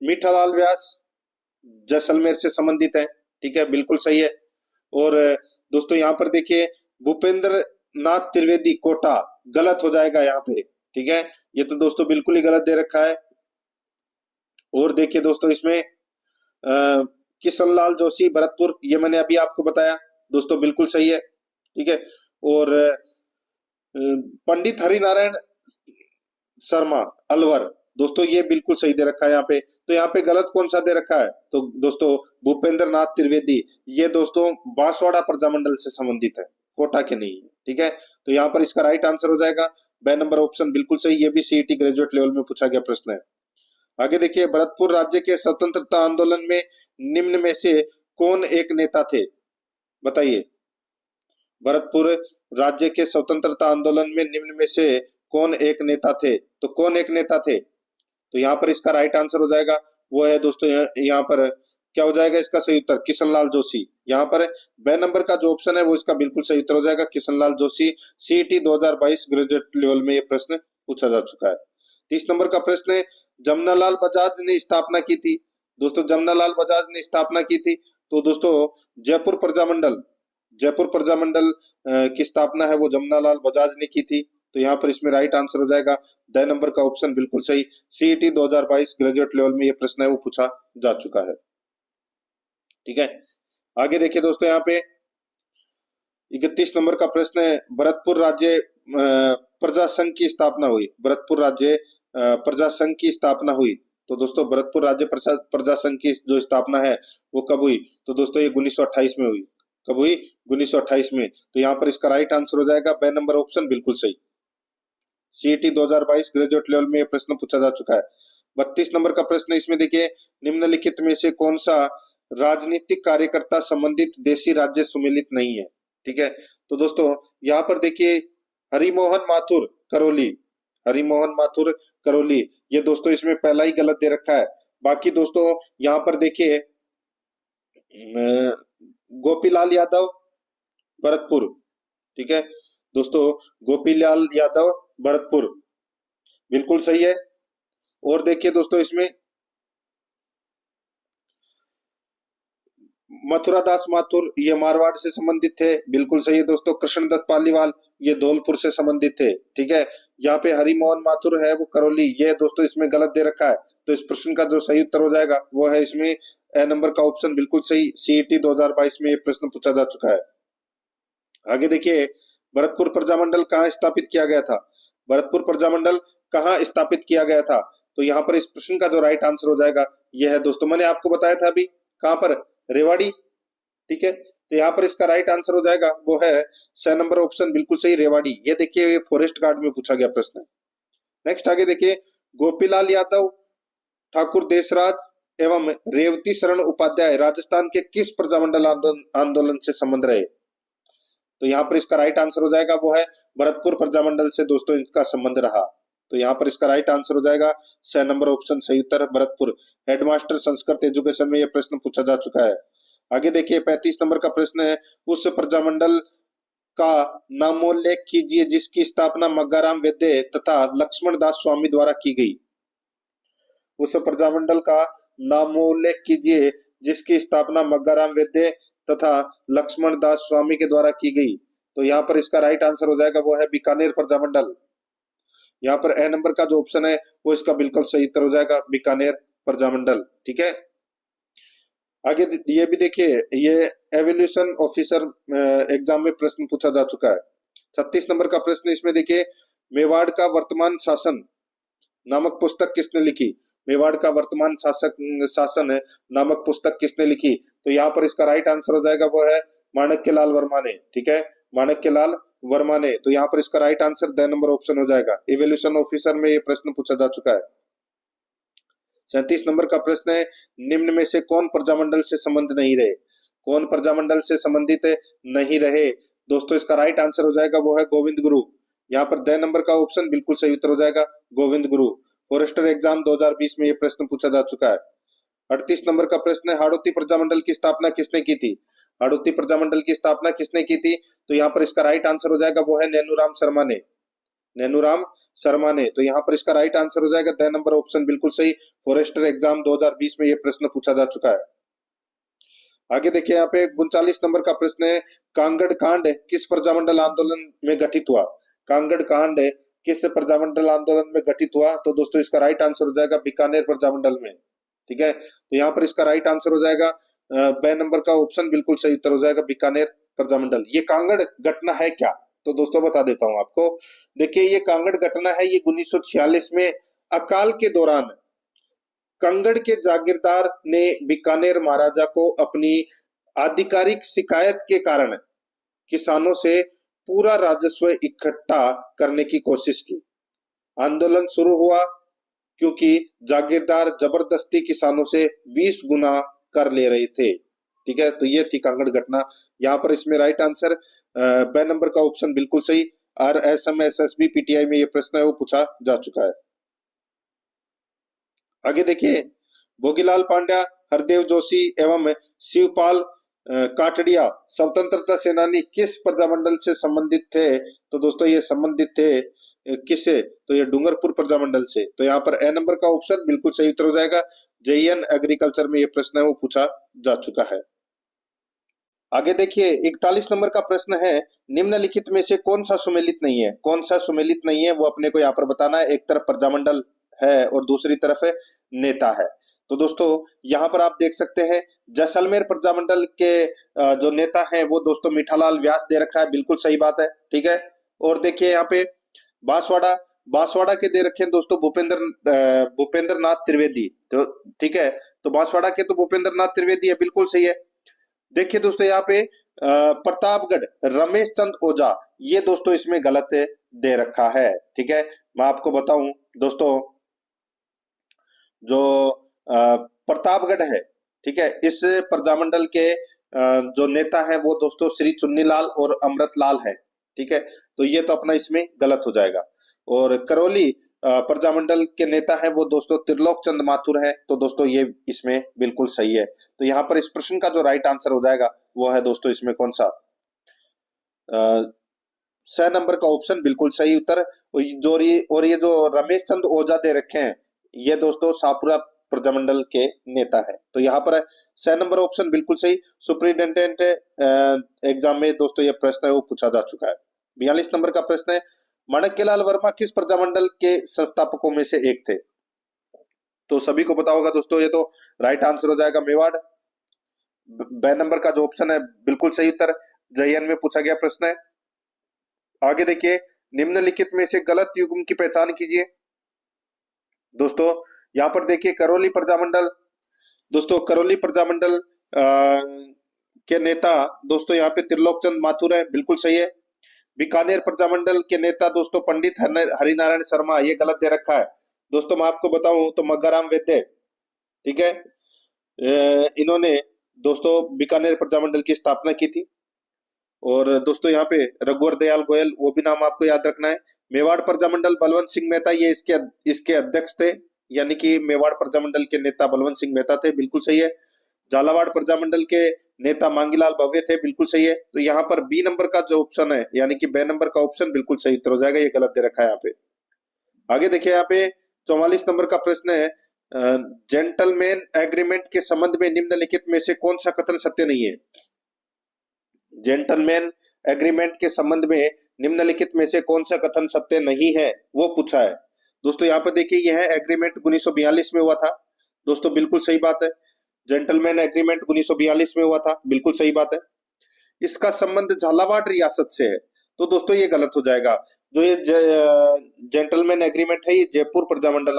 मीठालाल व्यास जैसलमेर से संबंधित है। ठीक है, बिल्कुल सही है। और दोस्तों यहाँ पर देखिए भूपेंद्र नाथ त्रिवेदी कोटा, गलत हो जाएगा यहाँ पे। ठीक है, ये तो दोस्तों बिल्कुल ही गलत दे रखा है। और देखिए दोस्तों इसमें किशनलाल जोशी भरतपुर, ये मैंने अभी आपको बताया दोस्तों, बिल्कुल सही है। ठीक है, और पंडित हरिनारायण शर्मा अलवर, दोस्तों ये बिल्कुल सही दे रखा है यहाँ पे। तो यहाँ पे गलत कौन सा दे रखा है? तो दोस्तों भूपेंद्र नाथ त्रिवेदी, ये दोस्तों बांसवाड़ा प्रजामंडल से संबंधित है, कोटा के नहीं है। ठीक है, तो यहाँ पर इसका राइट आंसर हो जाएगा ब नंबर ऑप्शन बिल्कुल सही। ये भी सीईटी ग्रेजुएट लेवल में पूछा गया प्रश्न है। आगे देखिए, भरतपुर राज्य के स्वतंत्रता आंदोलन में निम्न में से कौन एक नेता थे? बताइए, भरतपुर राज्य के स्वतंत्रता आंदोलन में निम्न में से कौन एक नेता थे? तो कौन एक नेता थे? तो यहाँ पर इसका राइट आंसर हो जाएगा वो है दोस्तों यहाँ पर क्या हो जाएगा इसका सही उत्तर? किशनलाल जोशी। यहाँ पर ब नंबर का जो ऑप्शन है वो इसका बिल्कुल सही उत्तर हो जाएगा, Kishanlal Joshi. CET 2022 graduate level में ये प्रश्न पूछा जा चुका है। 30 नंबर का प्रश्न है, जमनालाल बजाज ने स्थापना की थी। दोस्तों जमनालाल बजाज ने स्थापना की थी तो दोस्तों जयपुर प्रजामंडल की स्थापना है वो जमनालाल बजाज ने की थी। तो यहाँ पर इसमें राइट आंसर हो जाएगा द नंबर का ऑप्शन बिल्कुल सही। सीईटी 2022 ग्रेजुएट लेवल में ये प्रश्न है वो पूछा जा चुका है। ठीक है, आगे देखिए दोस्तों यहाँ पे 31 नंबर का प्रश्न है, भरतपुर राज्य प्रजा संघ की स्थापना हुई। भरतपुर राज्य प्रजा संघ की स्थापना हुई। तो दोस्तों भरतपुर राज्य प्रजा संघ की जो स्थापना है वो कब हुई? तो दोस्तों ये 1928 में हुई। कब हुई? 1928 में। तो यहाँ पर इसका राइट आंसर हो जाएगा ब नंबर ऑप्शन, बिल्कुल सही। सीईटी 2022 ग्रेजुएट लेवल में यह प्रश्न पूछा जा चुका है। 32 नंबर का प्रश्न, इसमें देखिए, निम्नलिखित में से कौन सा राजनीतिक कार्यकर्ता संबंधित देशी राज्य सुमेलित नहीं है? ठीक है, तो दोस्तों यहाँ पर देखिए, हरिमोहन माथुर करौली, हरिमोहन माथुर करौली, ये दोस्तों इसमें पहला ही गलत दे रखा है। बाकी दोस्तों यहाँ पर देखिए, गोपीलाल यादव भरतपुर, ठीक है दोस्तों, गोपीलाल यादव भरतपुर बिल्कुल सही है। और देखिए दोस्तों, इसमें मथुरा दास माथुर, ये मारवाड़ से संबंधित थे, बिल्कुल सही है दोस्तों। कृष्णदत्त पालीवाल, ये धौलपुर से संबंधित थे, ठीक है। यहाँ पे हरिमोहन माथुर है वो करौली, ये दोस्तों इसमें गलत दे रखा है। तो इस प्रश्न का जो सही उत्तर हो जाएगा वो है इसमें ए नंबर का ऑप्शन, बिल्कुल सही। सीईटी 2022 में ये प्रश्न पूछा जा चुका है। आगे देखिए, भरतपुर प्रजामंडल कहाँ स्थापित किया गया था? भरतपुर प्रजामंडल कहाँ स्थापित किया गया था? तो यहाँ पर इस प्रश्न का जो राइट आंसर हो जाएगा यह है दोस्तों, मैंने आपको बताया था अभी, कहाँ पर? रेवाड़ी, ठीक है। तो यहाँ पर इसका राइट आंसर हो जाएगा वो है स नंबर ऑप्शन, बिल्कुल सही, रेवाड़ी। ये देखिए, ये फॉरेस्ट गार्ड में पूछा गया प्रश्न है। नेक्स्ट आगे देखिए, गोपीलाल यादव ठाकुर देशराज एवं रेवती शरण उपाध्याय राजस्थान के किस प्रजामंडल आंदोलन से संबंध रहे? तो यहाँ पर इसका राइट आंसर हो जाएगा वो है भरतपुर प्रजामंडल से दोस्तों इसका संबंध रहा। तो यहाँ पर इसका राइट आंसर हो जाएगा स नंबर ऑप्शन, सही उत्तर भरतपुर। हेडमास्टर संस्कृत एजुकेशन में यह प्रश्न पूछा जा चुका है। आगे देखिए, 35 नंबर का प्रश्न है, उस प्रजामंडल का नामोल्लेख कीजिए जिसकी स्थापना मग्गाराम वैद्य तथा लक्ष्मण दास स्वामी द्वारा की गई। उस प्रजामंडल का नामोल्लेख कीजिए जिसकी स्थापना मग्गाराम वैद्य तथा लक्ष्मण दास स्वामी के द्वारा की गई। तो यहाँ पर इसका राइट आंसर हो जाएगा वो है बीकानेर प्रजामंडल। यहाँ पर ए नंबर का जो ऑप्शन है वो इसका बिल्कुल सही उत्तर हो जाएगा, बीकानेर प्रजामंडल, ठीक है। आगे ये भी देखिए, ये एवोल्यूशन ऑफिसर एग्जाम में प्रश्न पूछा जा चुका है। 36 नंबर का प्रश्न, इसमें देखिए, मेवाड़ का वर्तमान शासन नामक पुस्तक किसने लिखी? मेवाड़ का वर्तमान शासन नामक पुस्तक किसने लिखी? तो यहाँ पर इसका राइट आंसर हो जाएगा वो है माणक्यलाल वर्मा ने, ठीक है, माणक्यलाल वर्मा ने। तो यहाँ पर इसका right answer the number option हो जाएगा। इवोल्यूशन ऑफिसर में ये प्रश्न पूछा जा चुका है। 37 नंबर का प्रश्न है, निम्न में से कौन प्रजामंडल से संबंध नहीं रहे? कौन प्रजामंडल से संबंधित नहीं रहे? दोस्तों इसका राइट आंसर हो जाएगा वो है गोविंद गुरु। यहाँ पर द नंबर का ऑप्शन बिल्कुल सही उत्तर हो जाएगा, गोविंद गुरु। फॉरेस्टर एग्जाम 2020 में ये प्रश्न पूछा जा चुका है। 38 नंबर का प्रश्न है, हाड़ौती प्रजामंडल की स्थापना किसने की थी? हाड़ौती प्रजामंडल की स्थापना किसने की थी? तो यहाँ पर इसका राइट आंसर हो जाएगा वो है नैनूराम शर्मा ने, नैनूराम शर्मा ने। तो यहाँ पर इसका राइट आंसर हो जाएगा द नंबर ऑप्शन, बिल्कुल सही। फॉरेस्टर एग्जाम 2020 में ये प्रश्न पूछा जा चुका है। आगे देखिए, यहाँ पे 39 नंबर का प्रश्न है, कांगड़ कांड किस प्रजामंडल आंदोलन में गठित हुआ? कांगड़ कांड किस प्रजामंडल आंदोलन में गठित हुआ? तो दोस्तों इसका राइट आंसर हो जाएगा बीकानेर प्रजामंडल में, ठीक है। तो यहाँ पर इसका राइट आंसर हो जाएगा ब नंबर का ऑप्शन, बिल्कुल सही उत्तर हो जाएगा बीकानेर प्रजामंडल। ये कांगड़ घटना है क्या? तो दोस्तों बता देता हूं आपको। देखिए, ये कांगड़ घटना है, ये 1946 में अकाल के दौरान कांगड़ के जागीरदार ने बीकानेर महाराजा को अपनी आधिकारिक शिकायत के कारण किसानों से पूरा राजस्व इकट्ठा करने की कोशिश की। आंदोलन शुरू हुआ क्योंकि जागीरदार जबरदस्ती किसानों से 20 गुना कर ले रहे थे, ठीक है। तो ये थी कांगड़ घटना। यहाँ पर इसमें राइट आंसर ब नंबर का ऑप्शन, बिल्कुल सही। RSM SSB PTI में ये प्रश्न है वो पूछा जा चुका है। आगे देखिए, भोगीलाल पांड्या, हरदेव जोशी एवं शिवपाल काटड़िया स्वतंत्रता सेनानी किस प्रजामंडल से संबंधित थे? तो दोस्तों ये संबंधित थे किससे? तो ये डूंगरपुर प्रजामंडल से। तो यहाँ पर ए नंबर का ऑप्शन बिल्कुल सही उत्तर हो जाएगा। JN एग्रीकल्चर में ये प्रश्न है वो पूछा जा चुका है। आगे देखिए, 41 नंबर का प्रश्न है, निम्नलिखित में से कौन सा सुमेलित नहीं है? कौन सा सुमेलित नहीं है वो अपने को यहाँ पर बताना है। एक तरफ प्रजामंडल है और दूसरी तरफ है नेता है। तो दोस्तों यहाँ पर आप देख सकते हैं, जैसलमेर प्रजामंडल के जो नेता हैं वो दोस्तों मीठालाल व्यास दे रखा है, बिल्कुल सही बात है, ठीक है। और देखिए यहाँ पे बांसवाड़ा के दे रखे हैं दोस्तों भूपेंद्र नाथ त्रिवेदी, तो ठीक है। तो बांसवाड़ा के तो भूपेंद्र नाथ त्रिवेदी है, बिल्कुल सही है। देखिए दोस्तों यहाँ पे प्रतापगढ़ रमेश चंद ओझा, ये दोस्तों इसमें गलत दे रखा है। ठीक है, मैं आपको बताऊं दोस्तों, जो प्रतापगढ़ है, ठीक है, इस प्रजामंडल के जो नेता है वो दोस्तों श्री चुन्नीलाल और अमृतलाल है। ठीक है, तो ये तो अपना इसमें गलत हो जाएगा। और करौली प्रजामंडल के नेता है वो दोस्तों त्रिलोक चंद माथुर है, तो दोस्तों ये इसमें बिल्कुल सही है। तो यहाँ पर इस प्रश्न का जो राइट आंसर हो जाएगा वो है दोस्तों इसमें कौन सा, 6 नंबर का ऑप्शन बिल्कुल सही उत्तर। और ये जो रमेश चंद ओझा दे रखे हैं, ये दोस्तों शाहपुरा प्रजामंडल के नेता है। तो यहाँ पर 6 नंबर ऑप्शन बिल्कुल सही। सुप्रिंटेंडेंट एग्जाम में दोस्तों ये प्रश्न है वो पूछा जा चुका है। 42 नंबर का प्रश्न है, माणक्यलाल वर्मा किस प्रजामंडल के संस्थापकों में से एक थे? तो सभी को पता होगा दोस्तों, ये तो राइट आंसर हो जाएगा मेवाड़। 2 नंबर का जो ऑप्शन है बिल्कुल सही उत्तर, JN में पूछा गया प्रश्न है। आगे देखिए, निम्नलिखित में से गलत युग्म की पहचान कीजिए। दोस्तों यहाँ पर देखिए करौली प्रजामंडल, दोस्तों करौली प्रजामंडल के नेता दोस्तों यहाँ पे त्रिलोक चंद माथुर है, बिल्कुल सही है। बीकानेर प्रजामंडल के नेता दोस्तों पंडित हरिनारायण शर्मा, ये गलत दे रखा है। दोस्तों मैं आपको बताऊं तो मग्गाराम वैद्य, ठीक है, इन्होंने दोस्तों बीकानेर प्रजामंडल की स्थापना की थी। और दोस्तों यहाँ पे रघुवर दयाल गोयल, वो भी नाम आपको याद रखना है। मेवाड़ प्रजामंडल बलवंत सिंह मेहता, ये इसके अध्यक्ष थे, यानी कि मेवाड़ प्रजामंडल के नेता बलवंत सिंह मेहता थे, बिल्कुल सही है। झालावाड़ प्रजामंडल के नेता मांगीलाल भव्य थे, बिल्कुल सही है। तो यहाँ पर बी नंबर का जो ऑप्शन है, यानी कि 2 नंबर का ऑप्शन बिल्कुल सही उत्तर हो जाएगा, ये गलत दे रखा है यहाँ पे। आगे देखिए, यहाँ पे 44 नंबर का प्रश्न है, जेंटलमैन एग्रीमेंट के संबंध में निम्नलिखित में से कौन सा कथन सत्य नहीं है? जेंटलमैन एग्रीमेंट के संबंध में निम्नलिखित में से कौन सा कथन सत्य नहीं है, वो पूछा है। दोस्तों यहाँ पर देखिए, यह एग्रीमेंट 1942 में हुआ था, दोस्तों बिल्कुल सही बात है। जेंटलमैन एग्रीमेंट 1942 में हुआ था, बिल्कुल सही बात है। इसका संबंध झालावाड़ रियासत से है, तो दोस्तों ये गलत हो जाएगा। जो ये जेंटलमैन एग्रीमेंट है, ये जयपुर प्रजामंडल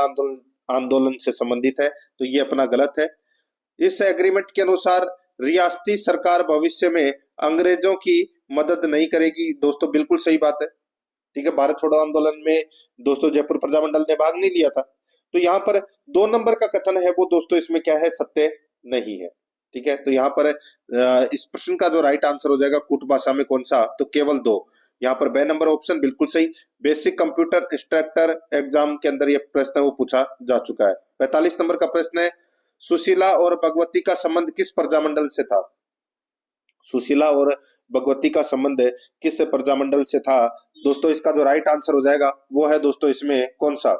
आंदोलन से संबंधित है, तो ये अपना गलत है। इस एग्रीमेंट के अनुसार रियासती सरकार भविष्य में अंग्रेजों की मदद नहीं करेगी, दोस्तों बिल्कुल सही बात है। ठीक है, भारत छोड़ो आंदोलन में दोस्तों जयपुर प्रजामंडल ने भाग नहीं लिया था। तो यहाँ पर 2 नंबर का कथन है वो दोस्तों इसमें क्या है, सत्य नहीं है। ठीक है, तो यहाँ पर इस प्रश्न का जो राइट आंसर हो जाएगा कूट भाषा में कौन सा, तो केवल 2। यहाँ पर 2 नंबर ऑप्शन बिल्कुल सही। बेसिक कंप्यूटर इंस्ट्रक्टर एग्जाम के अंदर ये प्रश्न वो पूछा जा चुका है। 45 नंबर का प्रश्न है, सुशीला और भगवती का संबंध किस प्रजामंडल से था? सुशीला और भगवती का संबंध किस प्रजामंडल से था? दोस्तों इसका जो राइट आंसर हो जाएगा वो है दोस्तों इसमें कौन सा,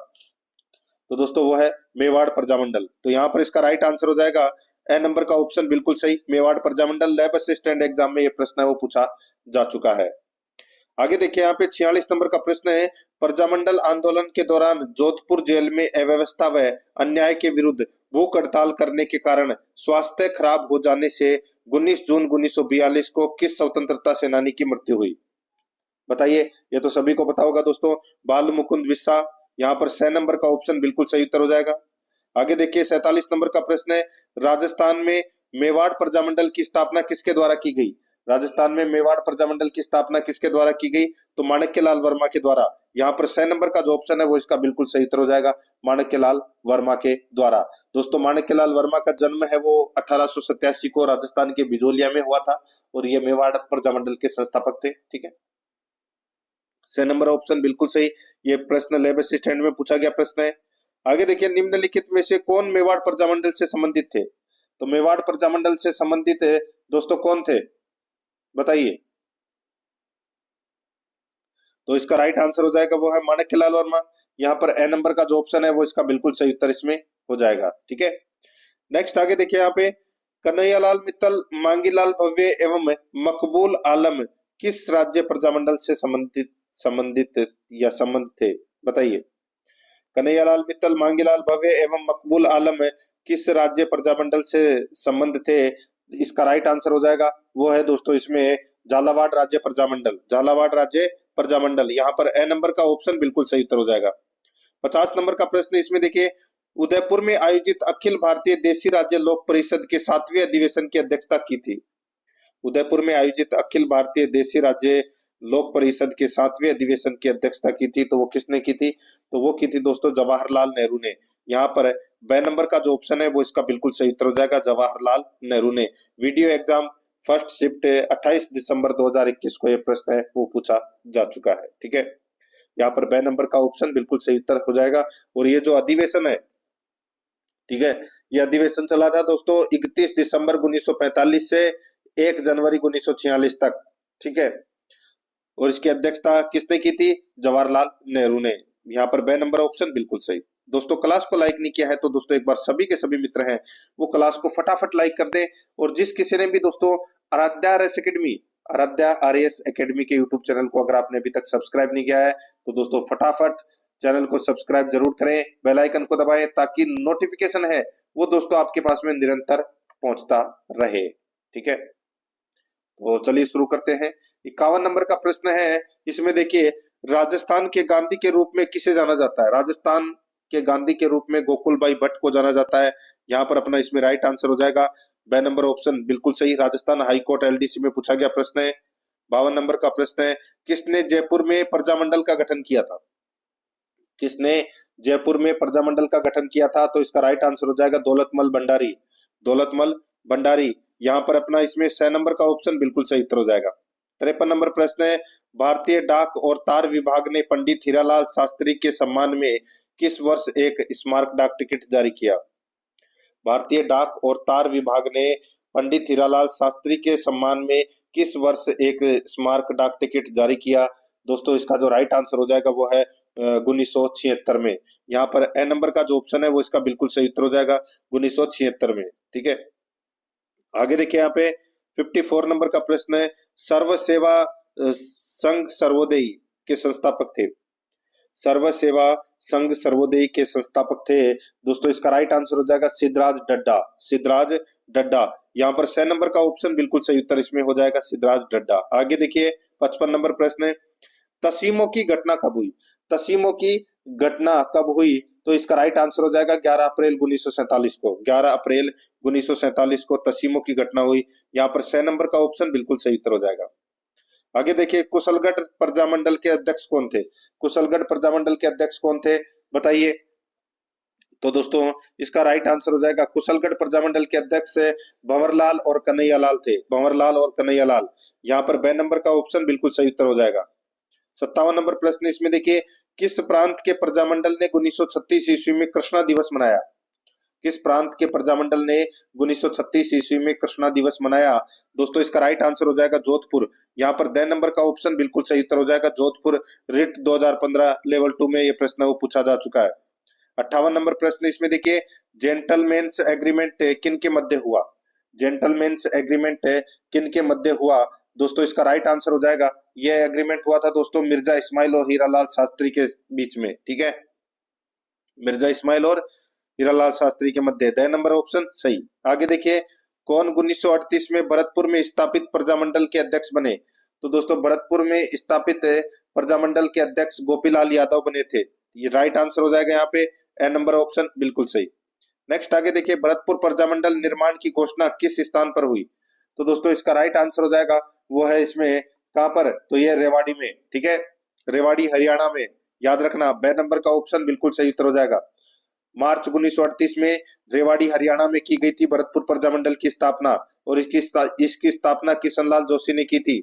तो दोस्तों वो है मेवाड़ प्रजामंडल। तो यहाँ पर इसका राइट आंसर हो जाएगा ए नंबर का ऑप्शन बिल्कुल सही, Mewar Prajamandal. Lab assistant exam में ये प्रश्न है वो पूछा जा चुका है। आगे देखिए, यहाँ पे 46 नंबर का प्रश्न है, प्रजामंडल आंदोलन के दौरान जोधपुर जेल में अव्यवस्था व अन्याय के विरुद्ध भूख हड़ताल करने के कारण स्वास्थ्य खराब हो जाने से 19 जून 1942 को किस स्वतंत्रता सेनानी की मृत्यु हुई? बताइए, ये तो सभी को पता होगा दोस्तों, बाल मुकुंद बिस्सा। यहाँ पर 6 नंबर का ऑप्शन बिल्कुल सही उत्तर हो जाएगा। आगे देखिए, 47 नंबर का प्रश्न है, राजस्थान में मेवाड़ प्रजामंडल की स्थापना किसके द्वारा की गई? राजस्थान में मेवाड़ प्रजामंडल की स्थापना किसके द्वारा की गई? तो माणक्यलाल वर्मा के द्वारा। यहाँ पर 6 नंबर का जो ऑप्शन है वो इसका बिल्कुल सही उत्तर हो जाएगा, माणक्यलाल वर्मा के द्वारा। दोस्तों माणक्यलाल वर्मा का जन्म है वो 1887 को राजस्थान के बिजोलिया में हुआ था, और ये मेवाड़ प्रजामंडल के संस्थापक थे। ठीक है, 6 नंबर ऑप्शन बिल्कुल सही। ये प्रश्न लैब असिस्टेंट में पूछा गया प्रश्न है। आगे देखिए, निम्नलिखित में से कौन मेवाड़ प्रजामंडल से संबंधित थे? तो मेवाड़ प्रजामंडल से संबंधित दोस्तों कौन थे, बताइए। तो इसका राइट आंसर हो जाएगा वो है माणक्यलाल वर्मा। यहाँ पर ए नंबर का जो ऑप्शन है वो इसका बिल्कुल सही उत्तर इसमें हो जाएगा। ठीक है, नेक्स्ट आगे देखिए, यहाँ पे कन्हैयालाल मित्तल, मांगीलाल भव्य एवं मकबूल आलम किस राज्य प्रजामंडल से संबंधित या संबंध थे? बताइए। कन्हैयालाल मित्तल, मांगीलाल भव्य एवं मकबूल आलम किस राज्य प्रजामंडल से संबंध थे? इसका राइट आंसर हो जाएगा वो है दोस्तों इसमें झालावाड़ राज्य प्रजामंडल, झालावाड़ राज्य प्रजामंडल। यहाँ पर ए नंबर का ऑप्शन बिल्कुल सही उत्तर हो जाएगा। 50 नंबर का प्रश्न इसमें देखिए, उदयपुर में आयोजित अखिल भारतीय देशी राज्य लोक परिषद के 7वें अधिवेशन की अध्यक्षता की थी? उदयपुर में आयोजित अखिल भारतीय देशी राज्य लोक परिषद के 7वें अधिवेशन की अध्यक्षता की थी, तो वो किसने की थी? तो वो की थी दोस्तों जवाहरलाल नेहरू ने। यहाँ पर ब नंबर का जो ऑप्शन है वो इसका बिल्कुल सही उत्तर हो जाएगा, जवाहरलाल नेहरू ने। वीडियो एग्जाम फर्स्ट शिफ्ट 28 दिसंबर 2021 को ये प्रश्न है वो पूछा जा चुका है। ठीक है, यहाँ पर ब नंबर का ऑप्शन बिल्कुल सही उत्तर हो जाएगा। और ये जो अधिवेशन है, ठीक है, ये अधिवेशन चला था दोस्तों 31 दिसंबर 1945 से 1 जनवरी 1946 तक। ठीक है, और इसकी अध्यक्षता किसने की थी? जवाहरलाल नेहरू ने। यहाँ पर बे नंबर ऑप्शन बिल्कुल सही। दोस्तों क्लास को लाइक नहीं किया है तो दोस्तों एक बार सभी के सभी मित्र हैं वो क्लास को फटाफट लाइक कर दें। और जिस किसी ने भी दोस्तों Aradhya R S academy, Aradhya R S academy के यूट्यूब चैनल को अगर आपने अभी तक सब्सक्राइब नहीं किया है तो दोस्तों फटाफट चैनल को सब्सक्राइब जरूर करें, बेल आइकन को दबाएं ताकि नोटिफिकेशन है वो दोस्तों आपके पास में निरंतर पहुंचता रहे। ठीक है, तो चलिए शुरू करते हैं। 51 नंबर का प्रश्न है, इसमें देखिए राजस्थान के गांधी के रूप में किसे जाना जाता है? राजस्थान के गांधी के रूप में गोकुलभाई भट्ट को जाना जाता है। यहाँ पर अपना इसमें राइट आंसर हो जाएगा ब नंबर ऑप्शन बिल्कुल सही। राजस्थान हाई कोर्ट एलडीसी में पूछा गया प्रश्न है। 52 नंबर का प्रश्न है, किसने जयपुर में प्रजामंडल का गठन किया था? किसने जयपुर में प्रजामंडल का गठन किया था? तो इसका राइट आंसर हो जाएगा दौलतमल भंडारी। दौलतमल भंडारी। यहाँ पर अपना इसमें 6 नंबर का ऑप्शन बिल्कुल सही उत्तर हो जाएगा। 53 नंबर प्रश्न है, भारतीय डाक और तार विभाग ने पंडित हीरालाल शास्त्री के सम्मान में किस वर्ष एक स्मारक डाक टिकट जारी किया? भारतीय डाक और तार विभाग ने पंडित हीरालाल शास्त्री के सम्मान में किस वर्ष एक स्मारक डाक टिकट जारी किया? दोस्तों इसका जो राइट आंसर हो जाएगा वो है 1976 में। यहाँ पर ए नंबर का जो ऑप्शन है वो इसका बिल्कुल सही उत्तर हो जाएगा 1976 में। ठीक है, आगे देखिए यहाँ पे 54 नंबर का प्रश्न है, सर्व सेवा संघ सर्वोदय के संस्थापक थे। सर्व सेवा संघ सर्वोदय के संस्थापक थे दोस्तों, इसका राइट आंसर हो जाएगा सिद्धराज डड्डा। सिद्धराज डड्डा। यहाँ पर 6 नंबर का ऑप्शन बिल्कुल सही उत्तर इसमें हो जाएगा सिद्धराज डड्डा। आगे देखिए 55 नंबर प्रश्न है, तसीमों की घटना कब हुई? तसीमों की घटना कब हुई? तो इसका राइट आंसर हो जाएगा 11 अप्रैल 1947 को। 11 अप्रैल 1947 को तसीमों की घटना हुई। यहाँ पर 6 नंबर का ऑप्शन बिल्कुल सही उत्तर हो जाएगा। आगे देखिए कुशलगढ़ प्रजामंडल के अध्यक्ष कौन थे? कुशलगढ़ प्रजामंडल के अध्यक्ष कौन थे बताइए? तो दोस्तों इसका राइट आंसर हो जाएगा कुशलगढ़ प्रजामंडल के अध्यक्ष भंवरलाल और कन्हैयालाल थे। भंवरलाल और कन्हैयालाल। यहाँ पर बे नंबर का ऑप्शन बिल्कुल सही उत्तर हो जाएगा। 57 नंबर प्रश्न इसमें देखिए, किस प्रांत के प्रजामंडल ने 1936 ईस्वी में कृष्णा दिवस मनाया? किस प्रांत के प्रजामंडल ने 1936 ईस्वी में कृष्णा दिवस मनाया? दोस्तों इसका राइट आंसर हो जाएगा जोधपुर। यहाँ पर द नंबर का ऑप्शन बिल्कुल सही उत्तर हो जाएगा जोधपुर। रिट 2015 लेवल 2 में ये प्रश्न वो पूछा जा चुका है। 58 नंबर प्रश्न इसमें देखिए, जेंटलमैन्स एग्रीमेंट किन के मध्य हुआ? जेंटलमैन्स एग्रीमेंट किन के मध्य हुआ? दोस्तों इसका राइट आंसर हो जाएगा, यह एग्रीमेंट हुआ था दोस्तों मिर्जा इस्माइल और हीरालाल शास्त्री के बीच में। ठीक है, मिर्जा इस्माइल और हीरालाल शास्त्री के मध्य। द नंबर ऑप्शन सही। आगे देखिए, कौन 1938 में भरतपुर में स्थापित प्रजामंडल के अध्यक्ष बने? तो दोस्तों भरतपुर में स्थापित प्रजामंडल के अध्यक्ष गोपीलाल यादव बने थे। ये राइट आंसर हो जाएगा यहाँ पे ए नंबर ऑप्शन बिल्कुल सही। नेक्स्ट आगे देखिए, भरतपुर प्रजामंडल निर्माण की घोषणा किस स्थान पर हुई? तो दोस्तों इसका राइट आंसर हो जाएगा वो है इसमें कहां पर? तो ये रेवाड़ी में। ठीक है, रेवाड़ी हरियाणा में। याद रखना बे नंबर का ऑप्शन बिल्कुल सही उत्तर हो जाएगा। मार्च 1938 में रेवाड़ी हरियाणा में की गई थी भरतपुर प्रजामंडल की स्थापना। और इसकी स्थापना किशनलाल जोशी ने की थी।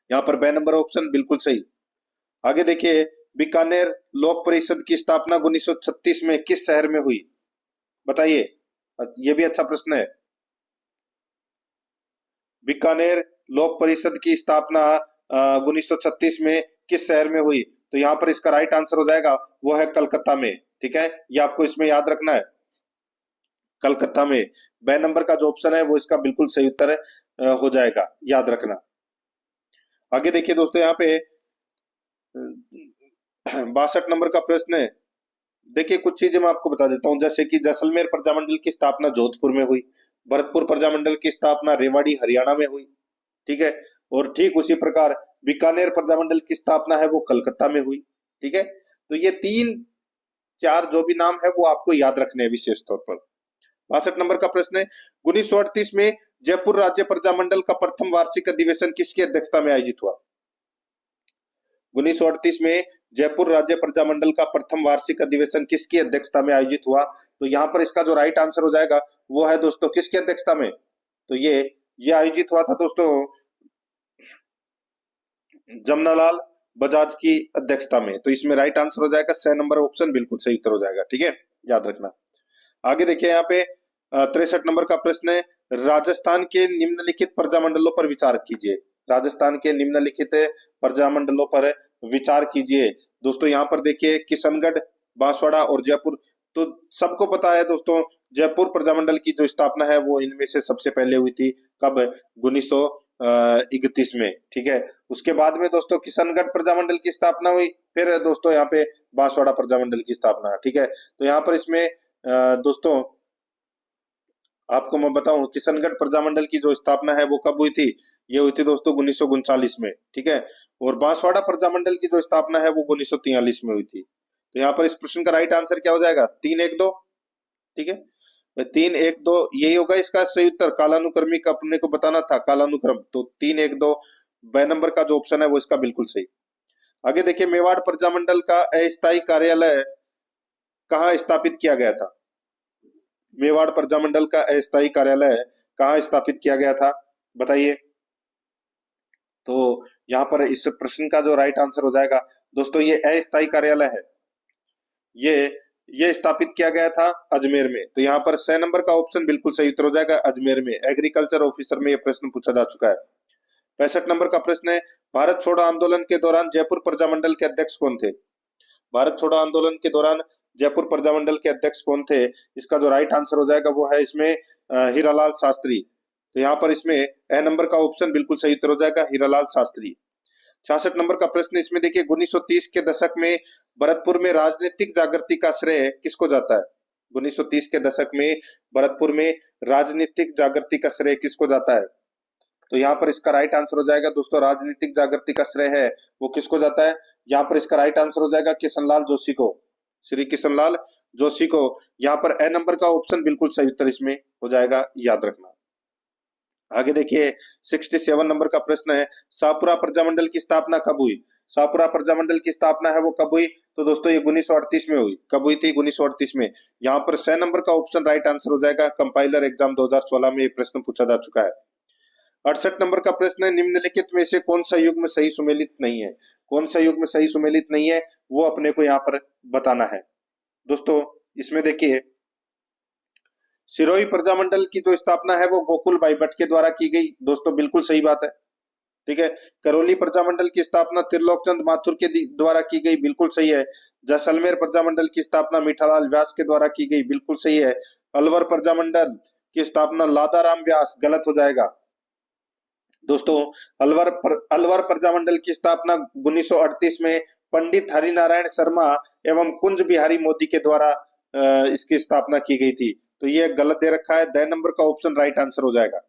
यहाँ पर बे नंबर ऑप्शन बिल्कुल सही। आगे देखिए, बीकानेर लोक परिषद की स्थापना 1936 में किस शहर में हुई? बताइए, ये भी अच्छा प्रश्न है। बीकानेर लोक परिषद की स्थापना 1936 में किस शहर में हुई? तो यहाँ पर इसका राइट आंसर हो जाएगा वो है कलकत्ता में। ठीक है, ये आपको इसमें याद रखना है, कलकत्ता में। बे नंबर का जो ऑप्शन है वो इसका बिल्कुल सही उत्तर हो जाएगा, याद रखना। आगे देखिए दोस्तों, यहाँ पे 62 नंबर का प्रश्न है। देखिए कुछ चीजें मैं आपको बता देता हूँ, जैसे कि जैसलमेर प्रजामंडल की स्थापना जोधपुर में हुई, भरतपुर प्रजामंडल की स्थापना रेवाड़ी हरियाणा में हुई। ठीक है, और ठीक उसी प्रकार बीकानेर प्रजामंडल की स्थापना है वो कलकत्ता में हुई। ठीक है, तो ये 3-4 जो भी नाम है वो आपको याद रखने हैं विशेष तौर पर। 62 नंबर का प्रश्न है, 1938 में जयपुर राज्य प्रजामंडल का प्रथम वार्षिक अधिवेशन किसकी अध्यक्षता में आयोजित हुआ? 1938 में जयपुर राज्य प्रजामंडल का प्रथम वार्षिक अधिवेशन किसकी अध्यक्षता में आयोजित हुआ? तो यहाँ पर इसका जो राइट आंसर हो जाएगा वो है दोस्तों किसकी अध्यक्षता में? तो ये आयोजित हुआ था दोस्तों जमनालाल बजाज की अध्यक्षता में। तो इसमें राइट आंसर हो जाएगा 6 नंबर ऑप्शन बिल्कुल सही उत्तर हो जाएगा। ठीक है, याद रखना। आगे देखिए यहाँ पे 63 नंबर का प्रश्न है, राजस्थान के निम्नलिखित प्रजामंडलों पर विचार कीजिए। राजस्थान के निम्नलिखित प्रजामंडलों पर विचार कीजिए। दोस्तों यहाँ पर देखिए किशनगढ़, बांसवाड़ा और जयपुर। तो सबको पता है दोस्तों जयपुर प्रजामंडल की जो स्थापना है वो इनमें से सबसे पहले हुई थी। कब? 1931 में। ठीक है, उसके बाद में दोस्तों किशनगढ़ प्रजामंडल की स्थापना हुई, फिर दोस्तों यहाँ पे बांसवाड़ा प्रजामंडल की स्थापना। ठीक है, तो यहाँ पर इसमें दोस्तों आपको मैं बताऊं किशनगढ़ प्रजामंडल की जो स्थापना है वो कब हुई थी? ये हुई थी दोस्तों 1939 में। ठीक है, और बांसवाड़ा प्रजामंडल की जो स्थापना है वो 1943 में हुई थी। तो यहाँ पर इस प्रश्न का राइट आंसर क्या हो जाएगा? 3, 1, 2। ठीक है, 3, 1, 2 यही होगा इसका सही उत्तर। कालानुक्रमी का अपने को बताना था, कालानुक्रम। तो 3, 1, 2 ब नंबर का जो ऑप्शन है वो इसका बिल्कुल सही। आगे देखिए मेवाड़ प्रजामंडल का अस्थायी कार्यालय कहाँ स्थापित किया गया था? मेवाड़ प्रजामंडल का अस्थायी कार्यालय कहाँ स्थापित किया गया था बताइए? तो यहाँ पर इस प्रश्न का जो राइट आंसर हो जाएगा दोस्तों ये अस्थायी कार्यालय है, ये स्थापित किया गया था अजमेर में। तो यहाँ पर 6 नंबर का ऑप्शन बिल्कुल सही उत्तर हो जाएगा, अजमेर में। एग्रीकल्चर ऑफिसर में यह प्रश्न पूछा जा चुका है। 65 नंबर का प्रश्न है, भारत छोड़ो आंदोलन के दौरान जयपुर प्रजामंडल के अध्यक्ष कौन थे? भारत छोड़ो आंदोलन के दौरान जयपुर प्रजामंडल के अध्यक्ष कौन थे? इसका जो राइट आंसर हो जाएगा वो है इसमें हीरालाल शास्त्री। तो यहाँ पर इसमें ए नंबर का ऑप्शन बिल्कुल सही उत्तर हो जाएगा, हीरालाल शास्त्री। 66 नंबर का प्रश्न इसमें देखिए 1930 के दशक में भरतपुर में राजनीतिक जागृति का श्रेय किसको जाता है? 1930 के दशक में भरतपुर में राजनीतिक जागृति का श्रेय किसको जाता है? तो यहाँ पर इसका राइट आंसर हो जाएगा दोस्तों राजनीतिक जागृति का श्रेय है वो किसको जाता है? यहाँ पर इसका राइट आंसर हो जाएगा किशनलाल जोशी को, श्री किशनलाल जोशी को। यहाँ पर ए नंबर का ऑप्शन बिल्कुल सही उत्तर इसमें हो जाएगा, याद रखना। आगे देखिए 67 नंबर का प्रश्न है, शाहपुरा प्रजामंडल की स्थापना कब हुई? शाहपुरा प्रजामंडल की स्थापना है वो कब हुई? तो दोस्तों ये 1938 में हुई। कब हुई थी? 1938 में। यहाँ पर 6 नंबर का ऑप्शन राइट आंसर हो जाएगा। कंपाइलर एग्जाम 2016 में ये प्रश्न पूछा जा चुका है। 68 नंबर का प्रश्न है, निम्नलिखित में से कौन सा युग्म सही सुमेलित नहीं है? कौन सा युग्म सही सुमेलित नहीं है वो अपने को यहाँ पर बताना है। दोस्तों इसमें देखिए सिरोही प्रजामंडल की जो स्थापना है वो गोकुल बाई भट्ट के द्वारा की गई। दोस्तों बिल्कुल सही बात है। ठीक है, करौली प्रजामंडल की स्थापना त्रिलोकचंद माथुर के द्वारा की गई, बिल्कुल सही है। जैसलमेर प्रजामंडल की स्थापना मीठालाल व्यास के द्वारा की गई, बिल्कुल सही है। अलवर प्रजामंडल की स्थापना लादाराम व्यास, गलत हो जाएगा। दोस्तों अलवर प्रजामंडल की स्थापना 1938 में पंडित हरिनारायण शर्मा एवं कुंज बिहारी मोदी के द्वारा इसकी स्थापना की गई थी। तो ये गलत दे रखा है, 10 नंबर का ऑप्शन राइट आंसर हो जाएगा।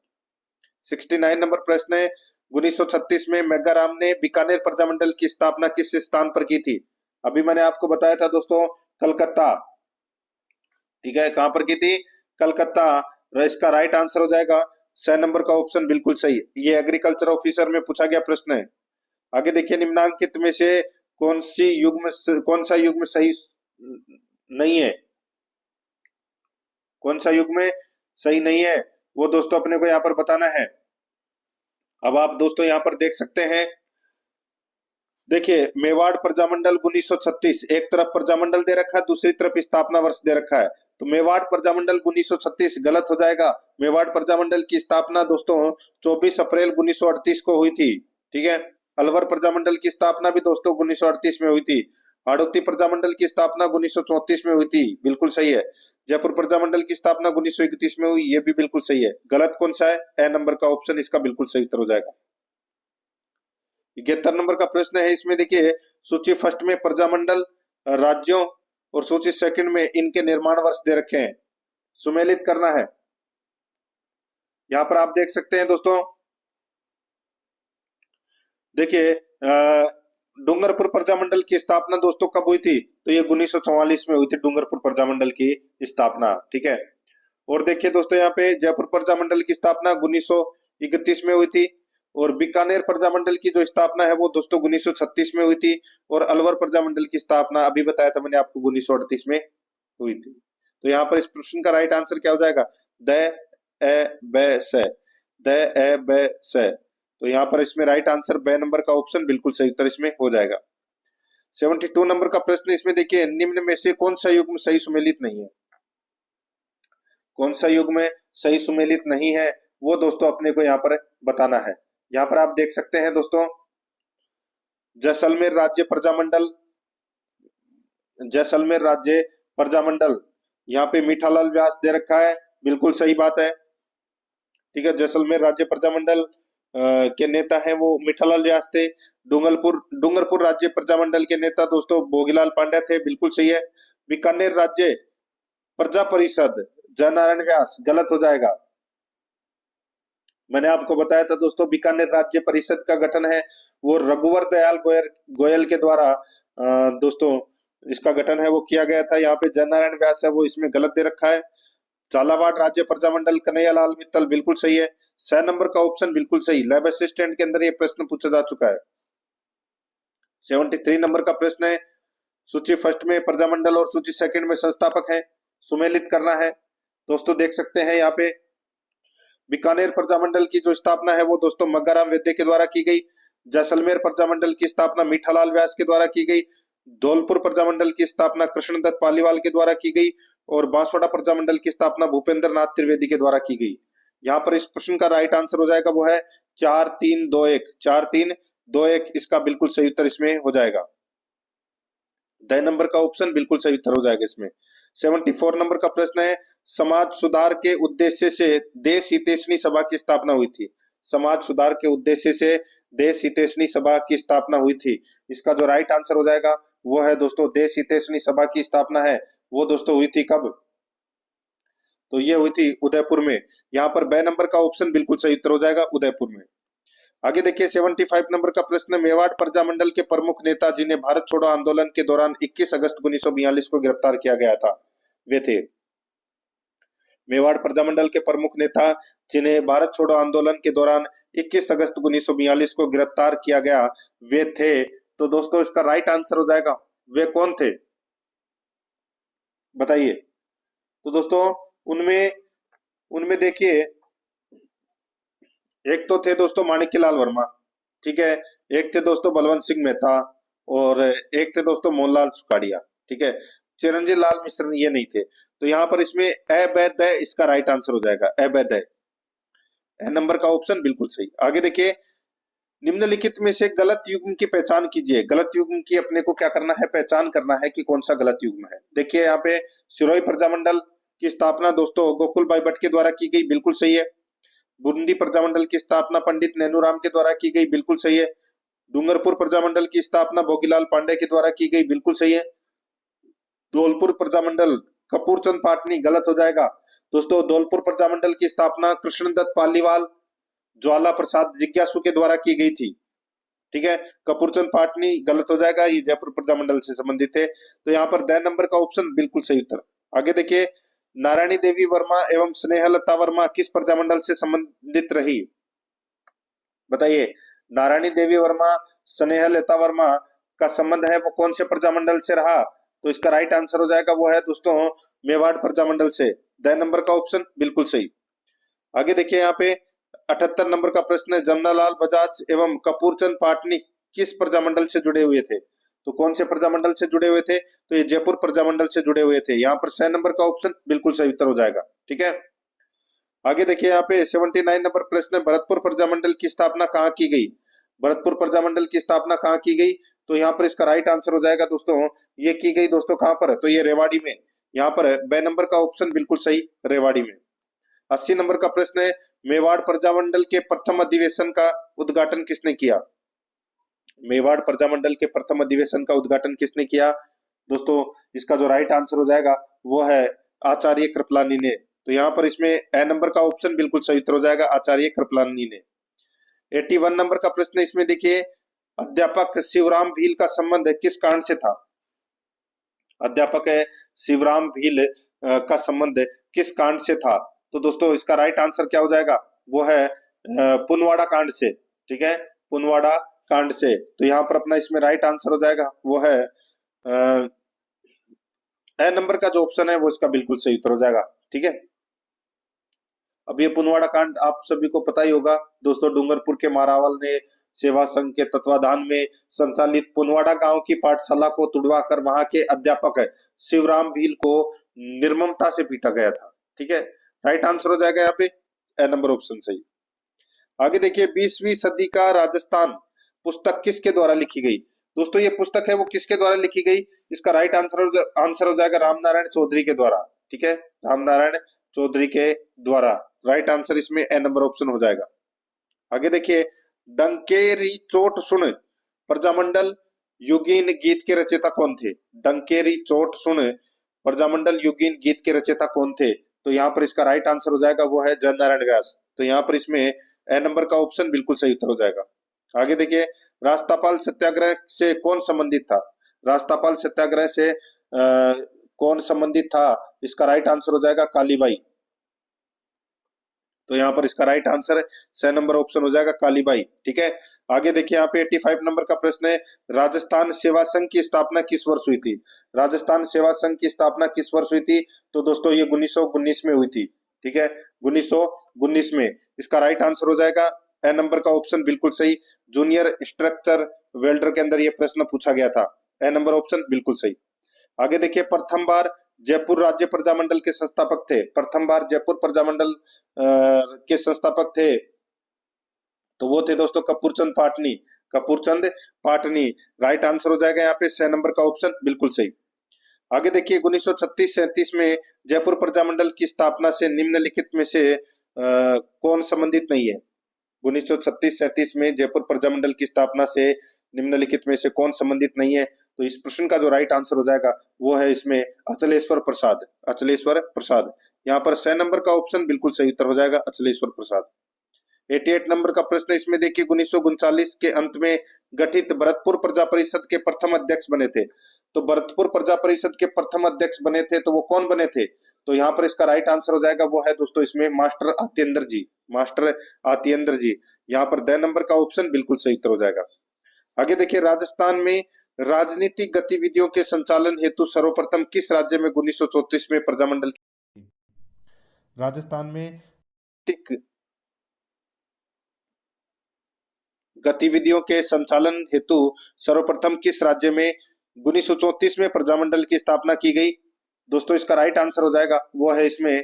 69 नंबर प्रश्न है, 1936 में मेघाराम ने बीकानेर प्रजामंडल की स्थापना किस स्थान पर की थी? अभी मैंने आपको बताया था दोस्तों कलकत्ता। ठीक है, कहां पर की थी? कलकत्ता। इसका राइट आंसर हो जाएगा 6 नंबर का ऑप्शन बिल्कुल सही। ये एग्रीकल्चर ऑफिसर में पूछा गया प्रश्न है। आगे देखिए निम्नांकित में से कौन सा युग्म सही नहीं है? कौन सा युग्म सही नहीं है वो दोस्तों अपने को यहाँ पर बताना है। अब आप दोस्तों यहाँ पर देख सकते हैं, देखिए मेवाड़ प्रजामंडल 1936, एक तरफ प्रजामंडल दे रखा है, दूसरी तरफ स्थापना वर्ष दे रखा है। तो मेवाड़ प्रजामंडल 1936 गलत हो जाएगा। मेवाड़ प्रजामंडल की स्थापना दोस्तों 24 अप्रैल 1938 को हुई थी। ठीक है, अलवर प्रजामंडल की स्थापना भी दोस्तों 1938 में हुई थी। हाड़ौती प्रजामंडल की स्थापना 1934 में हुई थी, बिल्कुल सही है। जयपुर प्रजामंडल की स्थापना 1931 में हुई, ये भी बिल्कुल सही है। गलत कौन सा है? ए नंबर का ऑप्शन इसका बिल्कुल सही उत्तर हो जाएगा। 71 नंबर का प्रश्न है, इसमें देखिए सूची फर्स्ट में प्रजामंडल राज्यों और सूची सेकंड में इनके निर्माण वर्ष दे रखे हैं, सुमेलित करना है। यहां पर आप देख सकते हैं दोस्तों, देखिए डूंगरपुर प्रजामंडल की स्थापना दोस्तों कब हुई थी? तो ये 1944 में हुई थी डूंगरपुर प्रजामंडल की स्थापना। ठीक है, और देखिए दोस्तों यहाँ पे जयपुर प्रजामंडल की स्थापना 1931 में हुई थी, और बीकानेर प्रजामंडल की जो स्थापना है वो दोस्तों 1936 में हुई थी, और अलवर प्रजामंडल की स्थापना अभी बताया था मैंने आपको 1938 में हुई थी। तो यहाँ पर इस प्रश्न का राइट आंसर क्या हो जाएगा? द ए ब स, द ए ब स। तो यहाँ पर इसमें राइट आंसर ब नंबर का ऑप्शन बिल्कुल सही उत्तर इसमें हो जाएगा। 72 नंबर का प्रश्न इसमें देखिए, निम्न में से कौन सा युग्म सही सुमेलित नहीं है? कौन सा युग्म सही सुमेलित नहीं है वो दोस्तों अपने को यहाँ पर बताना है। यहाँ पर आप देख सकते हैं दोस्तों, जैसलमेर राज्य प्रजामंडल, जैसलमेर राज्य प्रजामंडल, यहाँ पे मीठालाल व्यास दे रखा है, बिल्कुल सही बात है। ठीक है, जैसलमेर राज्य प्रजामंडल के नेता हैं वो मीठालाल व्यास थे। डूंगरपुर राज्य प्रजामंडल के नेता दोस्तों भोगीलाल पांड्या थे, बिल्कुल सही है। बीकानेर राज्य प्रजा परिषद जयनारायण व्यास, गलत हो जाएगा। मैंने आपको बताया था दोस्तों, बीकानेर राज्य परिषद का गठन है वो रघुवर दयाल गोयल के द्वारा दोस्तों इसका गठन है वो किया गया था। यहाँ पे जयनारायण व्यास है वो इसमें गलत दे रखा है। झालावाड़ राज्य प्रजामंडल कन्हैयालाल मित्तल, बिल्कुल सही है। 6 नंबर का ऑप्शन बिल्कुल सही। लैब असिस्टेंट के अंदर ये प्रश्न पूछा जा चुका है। 73 नंबर का प्रश्न है, सूची फर्स्ट में प्रजामंडल और सूची सेकंड में संस्थापक है, सुमेलित करना है। दोस्तों देख सकते हैं यहाँ पे बीकानेर प्रजामंडल की जो स्थापना है वो दोस्तों मग्गाराम वैद्य के द्वारा की गई। जैसलमेर प्रजामंडल की स्थापना मीठालाल व्यास के द्वारा की गई। धौलपुर प्रजामंडल की स्थापना कृष्णदत्त पालीवाल के द्वारा की गई, और बांसवाड़ा प्रजामंडल की स्थापना भूपेंद्र नाथ त्रिवेदी के द्वारा की गई। यहाँ पर इस प्रश्न का राइट आंसर हो जाएगा वो है 4321, 4321 इसका बिल्कुल सही उत्तर इसमें हो जाएगा। द नंबर का ऑप्शन बिल्कुल सही उत्तर हो जाएगा इसमें। 74 नंबर का प्रश्न है, समाज सुधार के उद्देश्य से देश हितैषणी सभा की स्थापना हुई थी। समाज सुधार के उद्देश्य से देश हितैषणी सभा की स्थापना हुई थी। इसका जो राइट आंसर हो जाएगा वो है दोस्तों, देश हितैषणी सभा की स्थापना है वो दोस्तों हुई थी कब? तो ये हुई थी उदयपुर में। यहाँ पर ब नंबर का ऑप्शन बिल्कुल सही उत्तर हो जाएगा, उदयपुर में। आगे देखिए 75 नंबर का प्रश्न, मेवाड़ प्रजामंडल के प्रमुख नेता जिन्हें भारत छोड़ो आंदोलन के दौरान 21 अगस्त 1942 को गिरफ्तार किया गया था, वे थे। मेवाड़ प्रजामंडल के प्रमुख नेता जिन्हें भारत छोड़ो आंदोलन के दौरान 21 अगस्त 1942 को गिरफ्तार किया गया, वे थे। तो दोस्तों इसका राइट आंसर हो जाएगा, वे कौन थे बताइए? तो दोस्तों उनमें उनमें देखिए, एक तो थे दोस्तों माणिक्यलाल वर्मा, ठीक है, एक थे दोस्तों बलवंत सिंह मेहता, और एक थे दोस्तों मोहनलाल सुखाड़िया, ठीक है। चिरंजीव लाल मिश्र ये नहीं थे। तो यहाँ पर इसमें अवैध इसका राइट आंसर हो जाएगा, अवैध। ए नंबर का ऑप्शन बिल्कुल सही। आगे देखिए, निम्नलिखित में से गलत युग्म की पहचान कीजिए। गलत युग्म की अपने को क्या करना है, पहचान करना है कि कौन सा गलत युग्म है। देखिए यहाँ पे सिरोही प्रजामंडल की स्थापना दोस्तों गोकुल भाई भट्ट के द्वारा की गई, बिल्कुल सही है। बूंदी प्रजामंडल की स्थापना पंडित नेनूराम के द्वारा की गई, बिल्कुल सही है। डूंगरपुर प्रजामंडल की स्थापना भोगीलाल पांडे के द्वारा की गई, बिल्कुल सही है। धौलपुर प्रजामंडल कपूरचंद पाटनी, गलत हो जाएगा दोस्तों। धौलपुर प्रजामंडल की स्थापना कृष्णदत्त पालीवाल ज्वाला प्रसाद जिज्ञासु के द्वारा की गई थी, ठीक है। कपूरचंद पाटनी गलत हो जाएगा, ये जयपुर प्रजामंडल से संबंधित है। तो यहाँ पर द नंबर का ऑप्शन बिल्कुल सही उत्तर। आगे देखिए, नारायणी देवी वर्मा एवं स्नेहलता वर्मा किस प्रजामंडल से संबंधित रही, बताइए? नारायणी देवी वर्मा स्नेहलता वर्मा का संबंध है वो कौन से प्रजामंडल से रहा? तो इसका राइट आंसर हो जाएगा वो है दोस्तों मेवाड़ प्रजामंडल से। द नंबर का ऑप्शन बिल्कुल सही। आगे देखिए यहाँ पे 78 नंबर का प्रश्न है, जमनालाल बजाज एवं कपूरचंद पाटनी किस प्रजामंडल से जुड़े हुए थे? तो कौन से प्रजामंडल से जुड़े हुए थे? तो ये जयपुर प्रजामंडल से जुड़े हुए थे। यहाँ पर 6 नंबर का ऑप्शन बिल्कुल सही उत्तर हो जाएगा, ठीक है। आगे देखिए यहाँ पे 79 नंबर प्रश्न है, भरतपुर प्रजामंडल की स्थापना कहाँ की गई? भरतपुर प्रजामंडल की स्थापना कहाँ की गई? तो यहाँ पर इसका राइट आंसर हो जाएगा दोस्तों, ये की गई दोस्तों कहाँ पर? तो ये रेवाड़ी में। यहाँ पर ब नंबर का ऑप्शन बिल्कुल सही, रेवाड़ी में। 80 नंबर का प्रश्न है, मेवाड़ प्रजामंडल के प्रथम अधिवेशन का उद्घाटन किसने किया? मेवाड़ प्रजामंडल के प्रथम अधिवेशन का उद्घाटन किसने किया? दोस्तों इसका जो राइट आंसर हो जाएगा वो है आचार्य कृपलानी ने। तो यहाँ पर इसमें ए नंबर का ऑप्शन बिल्कुल सही उत्तर हो जाएगा, आचार्य कृपलानी ने। 81 नंबर का प्रश्न इसमें देखिए, अध्यापक शिवराम भील का संबंध किस कांड से था? अध्यापक शिवराम भील का संबंध किस कांड से था? तो दोस्तों इसका राइट आंसर क्या हो जाएगा? वो है पुनवाड़ा कांड से। ठीक है, पुनवाड़ा कांड से। तो यहाँ पर अपना इसमें राइट आंसर हो जाएगा वो है ए नंबर का जो ऑप्शन है वो इसका बिल्कुल सही उत्तर हो जाएगा। ठीक है, अब ये पुनवाड़ा कांड आप सभी को पता ही होगा दोस्तों। डूंगरपुर के मारावल ने सेवा संघ के तत्वाधान में संचालित पुनवाड़ा गांव की पाठशाला को तुड़वाकर वहां के अध्यापक शिवराम भील को निर्ममता से पीटा गया था। ठीक है, राइट आंसर हो जाएगा यहाँ पे ए नंबर ऑप्शन सही। आगे देखिए, 20वीं सदी का राजस्थान पुस्तक किसके द्वारा लिखी गई? दोस्तों ये पुस्तक है वो किसके द्वारा लिखी गई? इसका राइट आंसर हो जाएगा रामनारायण चौधरी के द्वारा। ठीक है, रामनारायण चौधरी के द्वारा। राइट आंसर इसमें ए नंबर ऑप्शन हो जाएगा। आगे देखिए, डंकेरी चोट सुन प्रजामंडल युगीन गीत के रचयिता कौन थे? डंकेरी चोट सुन प्रजामंडल युगीन गीत के रचयिता कौन थे? तो यहाँ पर इसका राइट आंसर हो जाएगा वो है जननारायण व्यास। तो यहाँ पर इसमें ए नंबर का ऑप्शन बिल्कुल सही उत्तर हो जाएगा। आगे देखिए, रास्तापाल सत्याग्रह से कौन संबंधित था? रास्तापाल सत्याग्रह से कौन संबंधित था? इसका राइट आंसर हो जाएगा कालीबाई। तो यहाँ पर इसका राइट आंसर स नंबर ऑप्शन हो जाएगा कालीबाई। ठीक है, आगे देखिए यहाँ पे 85 नंबर का प्रश्न है, राजस्थान सेवा संघ की स्थापना किस वर्ष हुई थी? राजस्थान सेवा संघ की स्थापना किस वर्ष हुई थी? तो दोस्तों ये 1919 में हुई थी। ठीक है, 1919 में। इसका राइट आंसर हो जाएगा ए नंबर का ऑप्शन बिल्कुल सही। जूनियर स्ट्रक्चर वेल्डर के अंदर यह प्रश्न पूछा गया था। ए नंबर ऑप्शन बिल्कुल सही। आगे देखिए, प्रथम बार जयपुर राज्य प्रजामंडल के संस्थापक थे। प्रथम बार जयपुर प्रजामंडल के संस्थापक थे तो वो थे दोस्तों कपूरचंद पाटनी। कपूरचंद पाटनी। राइट आंसर हो जाएगा यहाँ पे स नंबर का ऑप्शन बिल्कुल सही। आगे देखिए, 1936-37 में जयपुर प्रजामंडल की स्थापना से निम्नलिखित में से कौन संबंधित नहीं है? 1936-37 में जयपुर प्रजामंडल की स्थापना से निम्नलिखित में से कौन संबंधित नहीं है? तो इस प्रश्न का जो राइट आंसर हो जाएगा वो है इसमें अचलेश्वर प्रसाद। अचलेश्वर प्रसाद। यहाँ पर स नंबर का ऑप्शन बिल्कुल सही उत्तर हो जाएगा अचलेश्वर प्रसाद। 88 नंबर का प्रश्न इसमें देखिए, 1939 के अंत में गठित भरतपुर प्रजा परिषद के प्रथम अध्यक्ष बने थे। तो भरतपुर प्रजा परिषद के प्रथम अध्यक्ष बने थे तो वो कौन बने थे? तो यहाँ पर इसका राइट आंसर हो जाएगा वो है दोस्तों इसमें मास्टर आत्येंद्र जी। मास्टर आत्येंद्र जी। यहाँ पर द नंबर का ऑप्शन बिल्कुल सही उत्तर हो जाएगा। आगे देखिए, राजस्थान में राजनीतिक गतिविधियों के संचालन हेतु सर्वप्रथम किस राज्य में 1934 में प्रजामंडल? राजस्थान में गतिविधियों के संचालन हेतु सर्वप्रथम किस राज्य में 1934 में प्रजामंडल की स्थापना की गई? दोस्तों इसका राइट आंसर हो जाएगा वो है इसमें,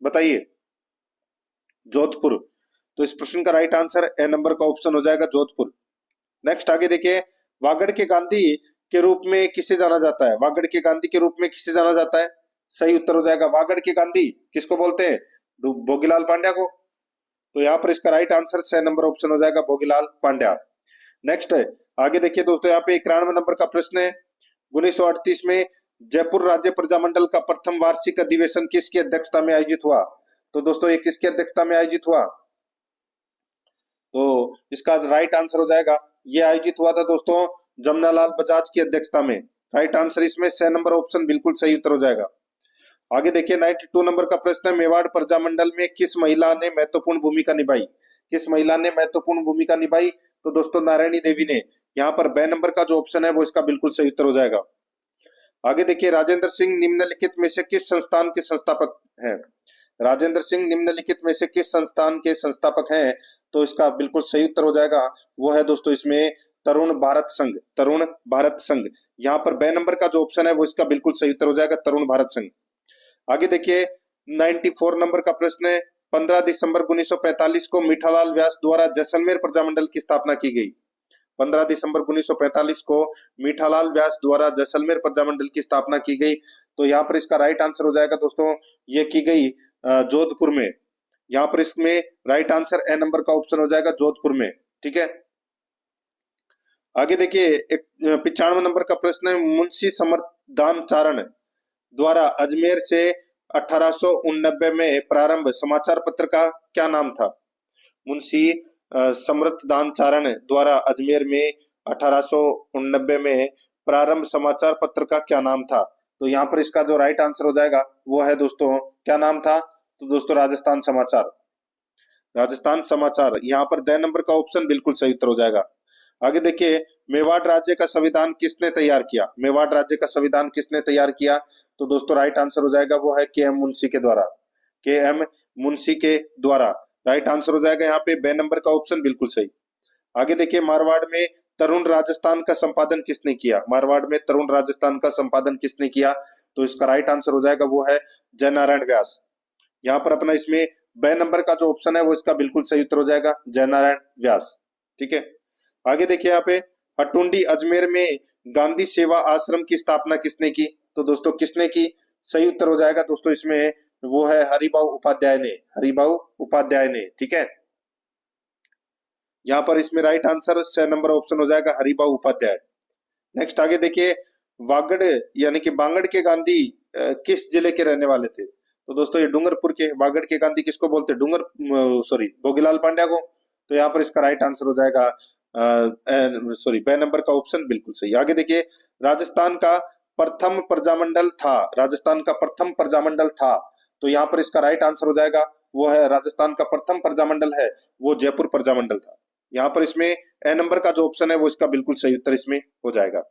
बताइए, जोधपुर। तो इस प्रश्न का राइट आंसर ए नंबर का ऑप्शन हो जाएगा जोधपुर। नेक्स्ट आगे देखिए, वागड़ के गांधी के रूप में किसे जाना जाता है? वागड़ के गांधी के रूप में किसे जाना जाता है? सही उत्तर हो जाएगा वागड़ के गांधी किसको बोलते हैं? भोगीलाल पांड्या को। तो यहाँ पर इसका राइट आंसर स नंबर ऑप्शन हो जाएगा भोगीलाल पांड्या। नेक्स्ट है, आगे देखिए दोस्तों, यहाँ पे 91 नंबर का प्रश्न है, 1938 में जयपुर राज्य प्रजामंडल का प्रथम वार्षिक अधिवेशन किसकी अध्यक्षता में आयोजित हुआ? तो दोस्तों ये किसकी अध्यक्षता में आयोजित हुआ? तो इसका राइट आंसर हो जाएगा, ये आयोजित हुआ था दोस्तों जमनालाल बजाज की अध्यक्षता में। राइट आंसर इसमें स नंबर ऑप्शन बिल्कुल सही उत्तर हो जाएगा। आगे देखिए, 92 नंबर का प्रश्न है, मेवाड़ प्रजामंडल में किस महिला ने महत्वपूर्ण भूमिका निभाई? किस महिला ने महत्वपूर्ण भूमिका निभाई? तो दोस्तों नारायणी देवी ने। यहाँ पर ब नंबर का जो ऑप्शन है वो इसका बिल्कुल सही उत्तर हो जाएगा। आगे देखिए, राजेंद्र सिंह निम्नलिखित में से किस संस्थान के संस्थापक हैं? राजेंद्र सिंह निम्नलिखित में से किस संस्थान के संस्थापक हैं? तो इसका बिल्कुल सही उत्तर हो जाएगा वो है दोस्तों इसमें तरुण भारत संघ। तरुण भारत संघ। यहाँ पर ब नंबर का जो ऑप्शन है वो इसका बिल्कुल सही उत्तर हो जाएगा तरुण भारत संघ। आगे देखिए, 94 नंबर का प्रश्न है, 15 दिसंबर 1945 को मीठालाल व्यास द्वारा जैसलमेर प्रजामंडल की स्थापना की गई। 15 दिसंबर 1945 को मीठालाल व्यास द्वारा जैसलमेर प्रजामंडल की स्थापना की गई। तो यहाँ पर इसका राइट आंसर हो जाएगा दोस्तों, ये की गई जोधपुर में। यहाँ पर इसमें राइट आंसर ए नंबर का ऑप्शन हो जाएगा जोधपुर में। ठीक है, आगे देखिए, 95 नंबर का प्रश्न है, मुंशी समर्थदान चारण द्वारा अजमेर से 1889 में प्रारंभ समाचार पत्र का क्या नाम था? मुंशी समर्थदान चारण द्वारा अजमेर में 1889 में प्रारंभ समाचार पत्र का क्या नाम था? तो यहाँ पर इसका जो राइट आंसर हो जाएगा वो है दोस्तों, क्या नाम था? तो दोस्तों राजस्थान समाचार। राजस्थान समाचार, यहाँ पर द नंबर का ऑप्शन बिल्कुल सही उत्तर हो जाएगा। आगे देखिए, मेवाड़ राज्य का संविधान किसने तैयार किया? मेवाड़ राज्य का संविधान किसने तैयार किया? तो दोस्तों राइट आंसर हो जाएगा वो है के एम मुंशी के द्वारा। के एम मुंशी के द्वारा राइट आंसर हो जाएगा यहाँ पे बे नंबर का ऑप्शन बिल्कुल सही। आगे देखिए, मारवाड़ में तरुण राजस्थान का संपादन किसने किया? मारवाड़ में तरुण राजस्थान का संपादन किसने किया? तो इसका राइट आंसर हो जाएगा वो है जयनारायण व्यास। यहाँ पर अपना इसमें बे नंबर का जो ऑप्शन है वो इसका बिल्कुल सही उत्तर हो जाएगा, जयनारायण व्यास। ठीक है, आगे देखिए यहाँ पे, हटुंडी अजमेर में गांधी सेवा आश्रम की स्थापना किसने की? तो दोस्तों किसने की? सही उत्तर हो जाएगा दोस्तों इसमें वो है हरिभाऊ उपाध्याय ने। हरिभाऊ उपाध्याय ने। ठीक है, यहाँ पर इसमें राइट आंसर 6 नंबर ऑप्शन हो जाएगा हरिभाऊ उपाध्याय। नेक्स्ट आगे देखिए, वागड़ यानी कि बांगड़ के गांधी किस जिले के रहने वाले थे? तो दोस्तों ये डूंगरपुर के। वागड़ के गांधी किसको बोलते हैं? सॉरी, भोगीलाल पांड्या को। तो यहाँ पर इसका राइट आंसर हो जाएगा सॉरी, बे नंबर का ऑप्शन बिल्कुल सही। आगे देखिए, राजस्थान का प्रथम प्रजामंडल था। राजस्थान का प्रथम प्रजामंडल था, तो यहाँ पर इसका राइट आंसर हो जाएगा वो है राजस्थान का प्रथम प्रजामंडल है वो जयपुर प्रजामंडल था। यहाँ पर इसमें ए नंबर का जो ऑप्शन है वो इसका बिल्कुल सही उत्तर इसमें हो जाएगा।